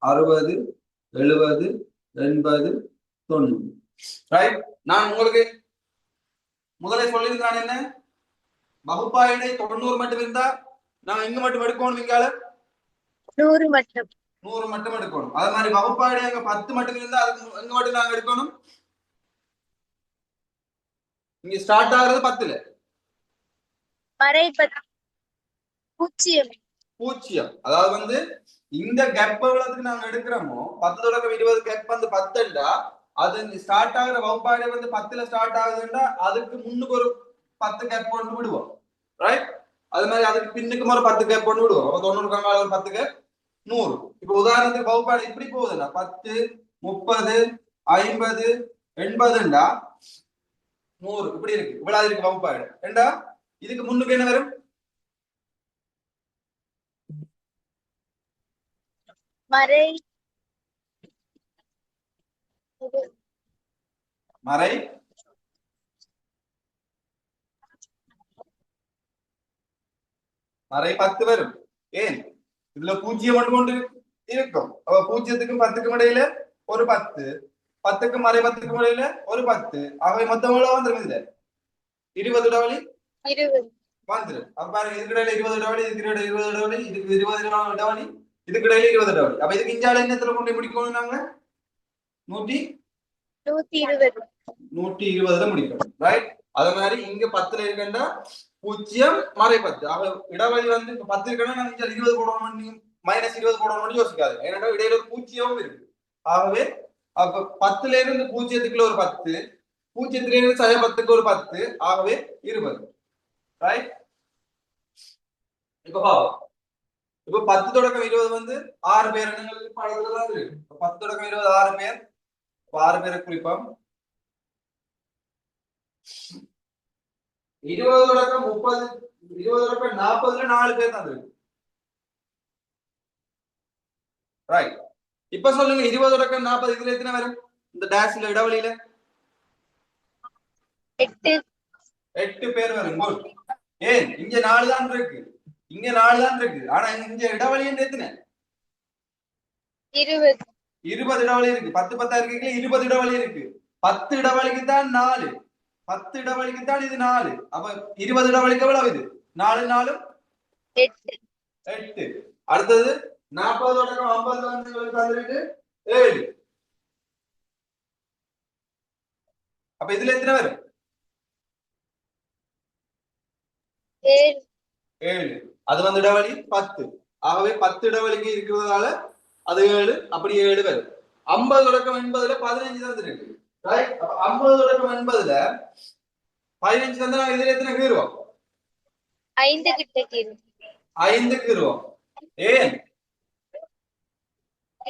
60 70 80 90 ரைட் நான் உங்களுக்கு முதலே சொல்லியிருந்தான் என்ன வகுப்பாயிடை 90 மட்டும் இருந்தா நாங்க எங்க மட்டும் எடுக்கணும் இங்கால 100 மட்டும் 100 மட்டும் எடுக்கணும் அதே மாதிரி வகுப்பாயிடை அங்க 10 மட்டும் இருந்தா அதுக்கு எங்க மட்டும் நாங்க எடுக்கணும் இங்க ஸ்டார்ட் ஆகுறது 10ல மறை 0 0 அதாவது வந்து இந்த கேப் எவ்வளவுக்கு நாங்க எடுக்கிறோமோ 10 தொடக்கம் 20 கேப் வந்து 10ண்டா அது ஸ்டார்ட் ஆகுற வகுப்பாடை வந்து 10ல ஸ்டார்ட் ஆகுதுன்னா அதுக்கு முன்னுக்கு ஒரு 10 கேப் போட்டு விடுவோம் ரைட் அது மாதிரி அதுக்கு பின்னுக்கு ஒரு 10 கேப் போட்டு விடுவோம் அப்ப 90 கங்கால ஒரு 10 கேப் 100 இப்ப உதாரணத்துக்கு வகுப்பாடு இப்படி போகுதுன்னா 10 30 50 80ண்டா 100 இப்படி இருக்கு இவ்வளவு இருக்கு வகுப்பாடு ஏண்டா இதுக்கு முன்னுக்கு என்ன வரும் மறை மறை மறை 10 வரும் ஏன் இதுல 0 மட்டும் கொண்டு இருக்கும் அப்ப 0க்கும் 10க்கும் இடையில ஒரு 10 10க்கும் மறை 10க்கும் இடையில ஒரு 10 ஆகவே மொத்தம் எவ்வளவு வந்துரும் இதுல 20 இடைவெளி 20 வந்துரும் அப்ப பாருங்க இதுக்கு இடையில 20 இடைவெளி இதுக்கு இடையில 20 இடைவெளி இதுக்கு 20 இடைவெளி இதுக்கு இடையில 20 இடைவெளி அப்ப இதுக்கு இஞ்சால என்னத்துல கொண்டு முடிக்கணும் நாங்க 120 முடிக்கணும் ரைட் அதே மாதிரி இங்க 10ல இருக்கா 0 மறை 10 ஆக இடைவெளி வந்து 10 இருக்கா நான் இங்க 20 போடணும் நீங்க -20 போடணும்னு யோசிக்காது ஏன்னா இடையில ஒரு 0 இருக்கு ஆகவே அப்ப 10ல இருந்து 0க்கு ஒரு 10 0ல இருந்து 10க்கு ஒரு 10 ஆகவே 20 ரைட் இப்ப பாப்போம் இப்ப 10 தொடக்கம் 20 வந்து 6 பேர் எண்ணங்களுக்கு பழத்துல தான் இருக்கு 10 தொடக்கம் 20 6 பேர் 6 பேரை குறிப்போம் 20 தொடக்கம் 30 20 தொடக்கம் 40ல 4 பேர் தான் இருக்கு ரைட் இப்ப சொல்லுங்க 20 தொடக்கம் 40 இதுல எத்தனை வரும் இந்த டேஷ்ல இடைவெளியில 8 பேர் வரும் குட் ஏன் இங்க 4 தான் இருக்கு இங்க 4 தான் இருக்கு ஆனா இங்க இடைவெளி எத்தனை 20 இடைவெளி இருக்கு 10 10 இருக்கு 20 இடைவெளி இருக்கு 10 இடைவெளிக்கு தான் 4 10 இடைவெளிக்கு தான் இது 4 அப்ப 20 இடைவெளிக்கு எவ்வளவு இது 4 4 8 அடுத்தது 40 தொடக்கம் 50 வந்து உங்களுக்கு வந்துருக்கு 7 அப்ப இதுல எத்தனை வரும்? 7. 7. அது வந்து இடைவெளி 10. ஆகவே 10 இடைவெளிக்கு இருக்கிறதால அது 7, அப்படி 7 வரும். 50 தொடக்கம் 80ல 15 தான் இருக்கு. ரைட்? அப்ப 50 தொடக்கம் 80ல 15 தந்தா இதுல எத்தனை கீறுவோம்? 5 கிட்ட கீறும். 5 கீறுவோம். ஏன்?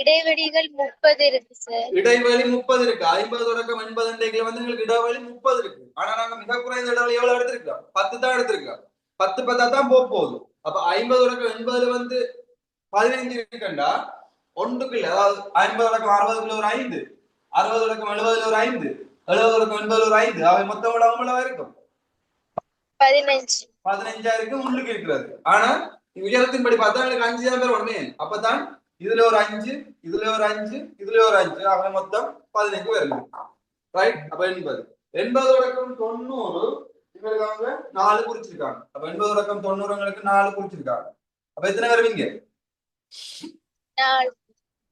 இடைவெளிகள் 30 இருக்கு சார். இடைவெளி 30 இருக்கு. 50 தொடக்கம் 80 இன்றைக்கு வந்து உங்களுக்கு இடைவெளி 30 இருக்கு. ஆனா நாங்க மிக குறைந்த இடைவெளி எவ்வளவு எடுத்திருக்கோம்? 10 தான் எடுத்திருக்கோம். 10 10 தான் போகுது. அப்ப 50 தொடக்கம் 80ல வந்து 15 இருக்குண்டா ஒன்றுக்குள்ள, அதாவது 50 தொடக்கம் 60க்குள்ள ஒரு 5, 60 தொடக்கம் 70ல ஒரு 5, 70 தொடக்கம் 80ல ஒரு 5, அவை மொத்தம் எவ்வளவு இருக்கும்? 15. 15 இருக்கு உள்ளுக்கு இருக்கிறது. ஆனா உயரத்தின்படி பார்த்தா எனக்கு 5 தான் பேர் உடனே. அப்பதான் இதுல ஒரு 5, இதுல ஒரு 5, இதுல ஒரு 5, அவை மொத்தம் 15 வருது. ரைட்? அப்ப 80. 80 தொடக்கம் 90 இவங்களுக்கு அவங்க 4 குறிச்சிருக்காங்க. அப்ப 80 தொடக்கம் 90 4 குறிச்சிருக்காங்க. அப்ப எத்தனை வருவீங்க?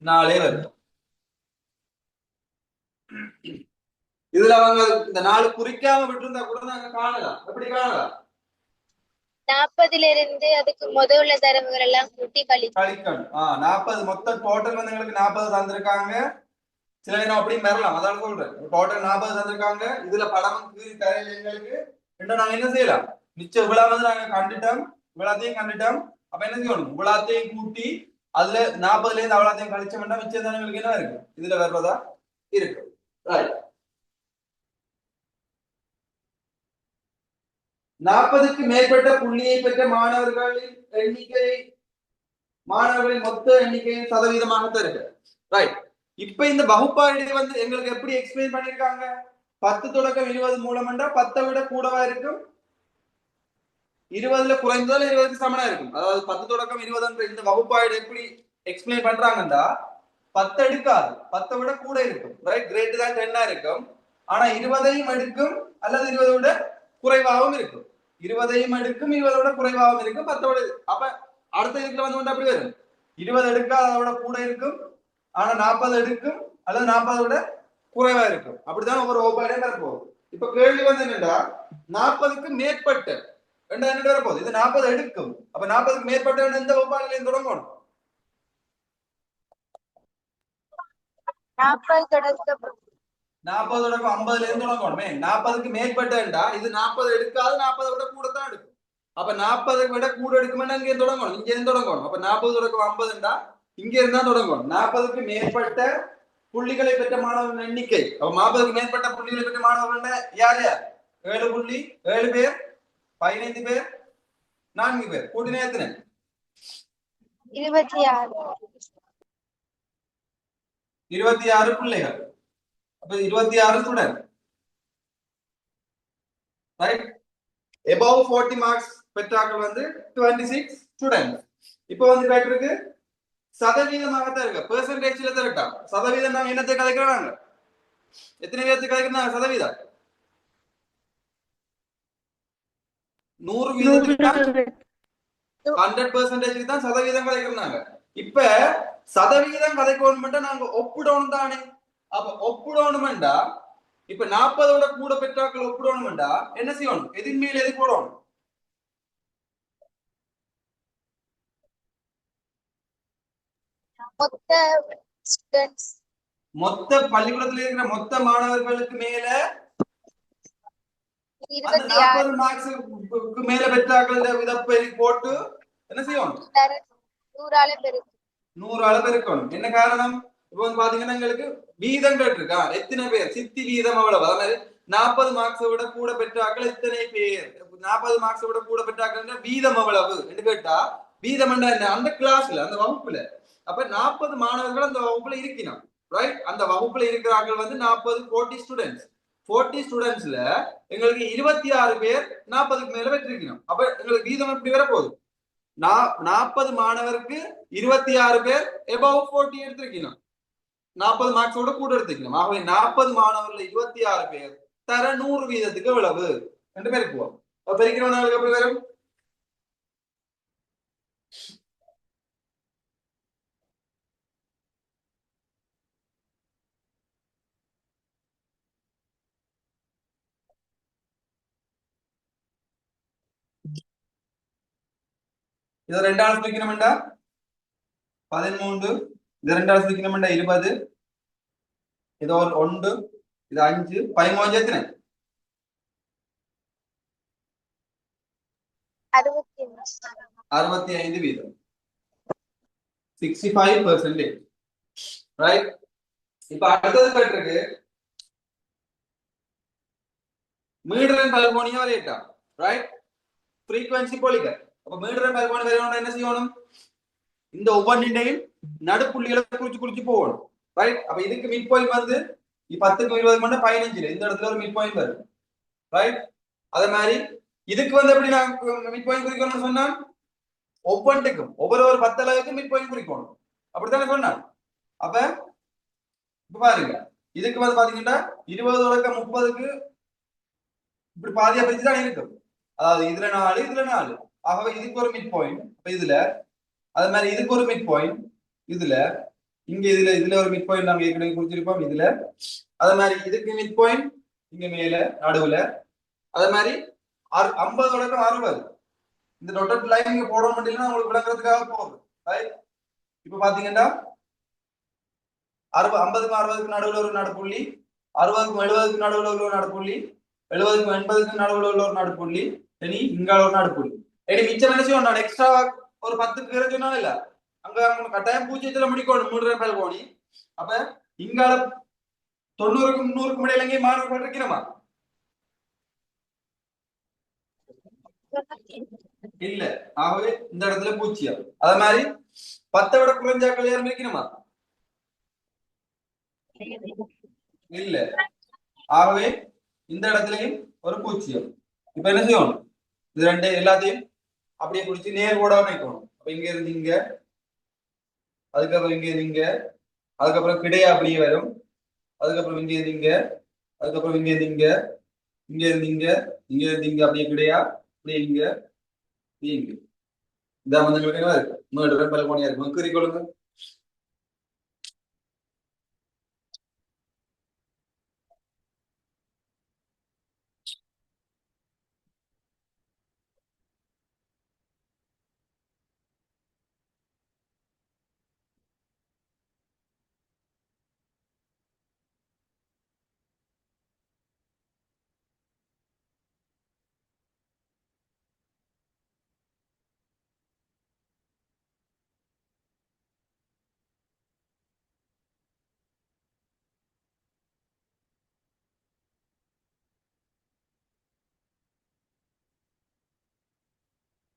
4 வருது. இதுல அவங்க இந்த 4 குறிக்காம விட்டுருந்தா கூட நாங்க காணலாம். எப்படி காணலாம்? 40ல இருந்து அதுக்கு முதல்ல தரவுகள் எல்லாம் கூட்டி கழிக்கணும். 40 மொத்தம் டோட்டல் வந்து எங்களுக்கு 40 தந்திருக்காங்க. சில நேரம் அப்படியும் பெறலாம். அதான் சொல்றேன். டோட்டல் 40 தந்திருக்காங்க. இதுல படமும் கீறி தரையில் எங்களுக்கு இன்னும் நாங்க என்ன செய்யலாம்? மிச்சம் இவ்வளவு வந்து நாங்க கண்டுட்டோம், இவ்வளத்தையும் கண்டுட்டோம். அப்ப என்ன செய்யணும்? இவ்வளத்தையும் கூட்டி அதுல 40ல இருந்து அவ்வளத்தையும் கழிச்சோம்னா மிச்சம் தான் எங்களுக்கு என்ன இருக்கு? இதுல வருவதா இருக்கு. ரைட். 40க்கு மேற்பட்ட புள்ளியை பெற்ற மாணவர்களின் மொத்த எண்ணிக்கையின் சதவீதமாக இருக்கு. ரைட். இப்ப இந்த வகுப்பாடு வந்து எங்களுக்கு எப்படி எக்ஸ்பிளைன் பண்ணிருக்காங்க? 10 தொடக்கம் 20 மூலம்ன்றா 10 விட கூடவா இருக்கும், 20ல குறைந்ததால 20க்கு சமனா இருக்கும். அதாவது 10 தொடக்கம் 20 இந்த வகுப்பாடு எப்படி எக்ஸ்பிளைன் பண்றாங்கன்னா 10 எடுக்காது, 10 விட கூட இருக்கும். ரைட்? கிரேட்டர் தான் 10 இருக்கும். ஆனா 20ஐயும் எடுக்கும் அல்லது 20 விட குறைவாகவும் இருக்கும். 20ஐயும் எடுக்கும், 20 விட குறைவாகவும் இருக்கும், 10 விட. அப்ப அடுத்த இதுல வந்து அப்படி வரும். 20 எடுக்காத அதோட கூட இருக்கும், ஆனா 40 எடுக்கும் அல்லது 40 விட குறைவா இருக்கும். அப்படிதான் ஒவ்வொரு வகுப்பாடையும் வரப்போகுது. இப்ப கேள்வி வந்து என்னன்னா 40க்கு மேற்பட்ட என்ன வரப்போகுது? இது 40 எடுக்கும். அப்ப 40க்கு மேற்பட்ட எந்த வகுப்பாடையிலையும் தொடங்கணும்? 40 தொடக்கம் 40 தொடக்கம் 50ல இருந்து தொடங்கணுமே. 40க்கு மேற்பட்டா இது 40 எடுக்காது, 40 விட கூட தான் எடுக்கும். அப்ப 40 விட கூட எடுக்கும்னா இங்க தொடங்கணும், இங்க இருந்து தொடங்கணும். அப்ப 40 தொடக்கம் 50ண்டா இங்க இருந்தா தொடங்கணும். 40க்கு மேற்பட்ட புள்ளிகளை பெற்ற மாணவர்கள் எண்ணிக்கை. அப்ப 40க்கு மேற்பட்ட புள்ளிகளை பெற்ற மாணவர்கள் யார் யார்? 7 பேர், 15 பேர், 4 பேர். கூட்டினா எத்தனை? 26. 26 பிள்ளைகள். அப்ப 26 ஸ்டூடெண்ட். ரைட்? above 40 மார்க்ஸ் பெற்றார்கள் வந்து 26 ஸ்டூடெண்ட். இப்போ வந்து கேட்டிருக்கு சதவீதமாக தான் இருக்கு, பெர்சன்டேஜ்ல தரட்டா. சதவீதம் நாங்க என்னத்தை கலைக்கிறாங்க? எத்தனை பேருக்கு கலைக்கிறாங்க சதவீதம்? 100 வீதத்துக்கு தான் 100% தான் சதவீதம் கலைக்கிறாங்க. இப்ப சதவீதம் கலைக்கணும்னா நாங்க ஒப்பிடணும் தானே. அப்ப ஒப்பிடணும்டா இப்ப 40 கூட பெற்றாக்கள் ஒப்பிடணும்டா என்ன செய்யணும்? எதின் மேல் எது போடணும்? மொத்த பள்ளிக்கூடத்தில் இருக்கிற மொத்த மாணவர்களுக்கு மேல 40 மார்க்ஸுக்கு மேல பெற்றாக்கள் விதப்பெரி போட்டு என்ன செய்யணும்? 100 பெருக்கணும். என்ன காரணம்? இப்ப வந்து பாத்தீங்கன்னா எங்களுக்கு வீதம் கேட்டிருக்கா, எத்தனை பேர் சித்தி வீதம் அவ்வளவு. அதாவது 40 மார்க்ஸை விட கூட பெற்றாக்கள் எத்தனை பேர், 40 மார்க்ஸை விட கூட பெற்றாக்கள் வீதம் அவ்வளவு என்று கேட்டா வீதம் என்ன? அந்த கிளாஸ்ல அந்த வகுப்புல. அப்ப 40 மாணவர்கள் அந்த வகுப்புல இருக்கணும். ரைட்? அந்த வகுப்புல இருக்கிறார்கள் வந்து 40 ஸ்டூடெண்ட்ஸ். 40 ஸ்டூடெண்ட்ஸ்ல எங்களுக்கு 26 பேர் 40க்கு மேல பெற்றிருக்கணும். அப்ப எங்களுக்கு வீதம் எப்படி வரப்போகுது? 40 மாணவருக்கு 26 பேர் above 40 எடுத்திருக்கணும், 40 மார்க்ஸோட கூட எடுத்துக்கணும். ஆகவே 40 மாணவர்கள் 26 பேர் தர 100 வீதத்துக்கு எவ்வளவு என்று பெருக்குவோம். பெருக்கிறவங்களுக்கு எப்படி வரும்? இது ரெண்டாவது பிரிக்கணும்டா 13, இது ரெண்டாவது பிரிக்கணும்டா 20, இது ஒரு 1, இது 5, 15 எத்தனை 65 வீதம் 65%. ரைட். இப்ப அடுத்தது கேட்டிருக்கு மீடரன் பல்கோனியா வரையட்டா. ரைட். ஃப்ரீக்வன்சி போலிகர். அப்ப மீடரன் பல்கோனி வரையணும்னா என்ன செய்யணும்? இந்த ஒவ்வொன்றையும் நடுப்புள்ளிகளை குறிச்சு குறிச்சு போகணும். ரைட். அப்ப இதுக்கு மிட் பாயிண்ட் வந்து 10க்கு 20 மட்டும் 15, இந்த இடத்துல ஒரு மிட் பாயிண்ட் வருது. ரைட். அதே மாதிரி இதுக்கு வந்து எப்படி நான் மிட் பாயிண்ட் குறிக்கணும்னு சொன்னா ஒவ்வொன்றுக்கும் ஒவ்வொரு 10 அளவுக்கு மிட் பாயிண்ட் குறிக்கணும். அப்படித்தானே சொன்னா? அப்ப இப்ப பாருங்க இதுக்கு வந்து பாத்தீங்கன்னா 20 தொடக்க 30க்கு இப்படி பாதியா பிரிச்சு தான் இருக்கும். அதாவது இதுல 4, இதுல 4. ஆகவே இதுக்கு ஒரு மிட் பாயிண்ட். அப்ப இதுல அது மாதிரி இதுக்கு ஒரு மிட் பாயிண்ட், இதுல இங்க இதுல ஒரு மிட் பாயிண்ட் நாங்க ஏற்கனவே குறிச்சிருப்போம். இதுல அதே மாதிரி இதுக்கு மிட் பாயிண்ட் இங்க மேல நடுவுல. அதே மாதிரி 50 தொடக்கம் 60 இந்த டொட்டட் லைன் இங்க போட முடியலன்னா உங்களுக்கு விளக்குறதுக்காக போகுது. இப்ப பாத்தீங்கன்னா 50க்கும் 60க்கும் நடுவுல ஒரு நடுப்புள்ளி, 60க்கும் 70க்கும் நடுவுல ஒரு நடுப்புள்ளி, 70க்கும் 80க்கும் நடுவுல உள்ள ஒரு நடுப்புள்ளி, இனி இங்க ஒரு நடுப்புள்ளி. இனி மிச்சம் என்ன செய்யணும்? நான் எக்ஸ்ட்ரா ஒரு 10 சொன்னாலும் இல்ல அங்க கட்டாயம் 0ல முடிக்கணும் மீடரன் பல்கோனி. அப்ப இங்க 90க்கும் 100க்கும் இடையில எங்கேயும் மாறுபாடு இருக்கிறோமா? இல்ல. ஆகவே இந்த இடத்துல 0. அதே மாதிரி 10 விட குறைஞ்சாக்கள் யாரும் இருக்கணுமா? இல்ல. ஆகவே இந்த இடத்துலயும் ஒரு 0. இப்ப என்ன செய்யணும்? இது ரெண்டு எல்லாத்தையும் அப்படியே குடிச்சு நேர் கூட வைக்கணும். அப்ப இங்க இருந்து இங்க, அதுக்கப்புறம் இங்க இருந்து இங்க, அதுக்கப்புறம் கிடையா அப்படியே வரும், அதுக்கப்புறம் இங்க இருந்து இங்க, அதுக்கப்புறம் இங்க இருந்து இங்க, இங்க இருந்து இங்க, இங்க இருந்து இங்க அப்படியே கிடையா அப்படியே இங்க இங்க. இதான் வந்து இருக்கு மீடரன் பல்கோனியா இருக்கு. குறிக்கொள்ளுங்க.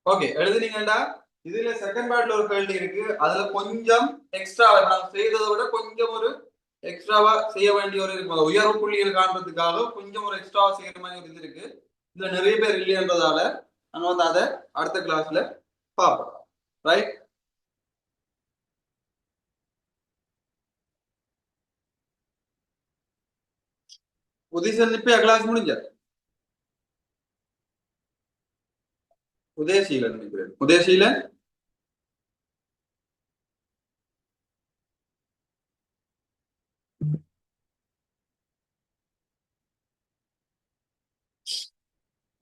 ஓகே, எழுதுனீங்கடா. இதுல செகண்ட் பார்ட்ல ஒரு கேள்வி இருக்கு. அதுல கொஞ்சம் எக்ஸ்ட்ராவா நாங்க செய்ததை விட கொஞ்சம் ஒரு எக்ஸ்ட்ராவா செய்ய வேண்டிய ஒரு இருக்கு. உயர்வு புள்ளிகள் காண்றதுக்காக கொஞ்சம் ஒரு எக்ஸ்ட்ராவா செய்யற மாதிரி ஒரு இது இருக்கு. இதுல நிறைய பேர் இல்லைன்றதால நாங்க வந்து அதை அடுத்த கிளாஸ்ல பார்ப்போம். ரைட். உதயசன் இப்ப கிளாஸ் முடிஞ்ச உதயசீலன் நினைக்கிறேன். உதயசீலன்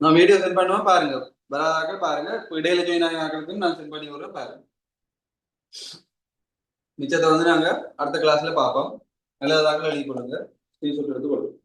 நான் வீடியோ சென்ட் பண்ணுவேன் பாருங்க. வராதாக பாருங்க. இடையில ஜாயின் ஆகிறதுக்கும் நான் சென்ட் பண்ணி விடுறேன் பாருங்க. மிச்சத்தை வந்து நாங்க அடுத்த கிளாஸ்ல பார்ப்போம். நல்லதாக எழுதி கொடுங்க. ஸ்கிரீன்ஷாட் எடுத்து கொடுங்க.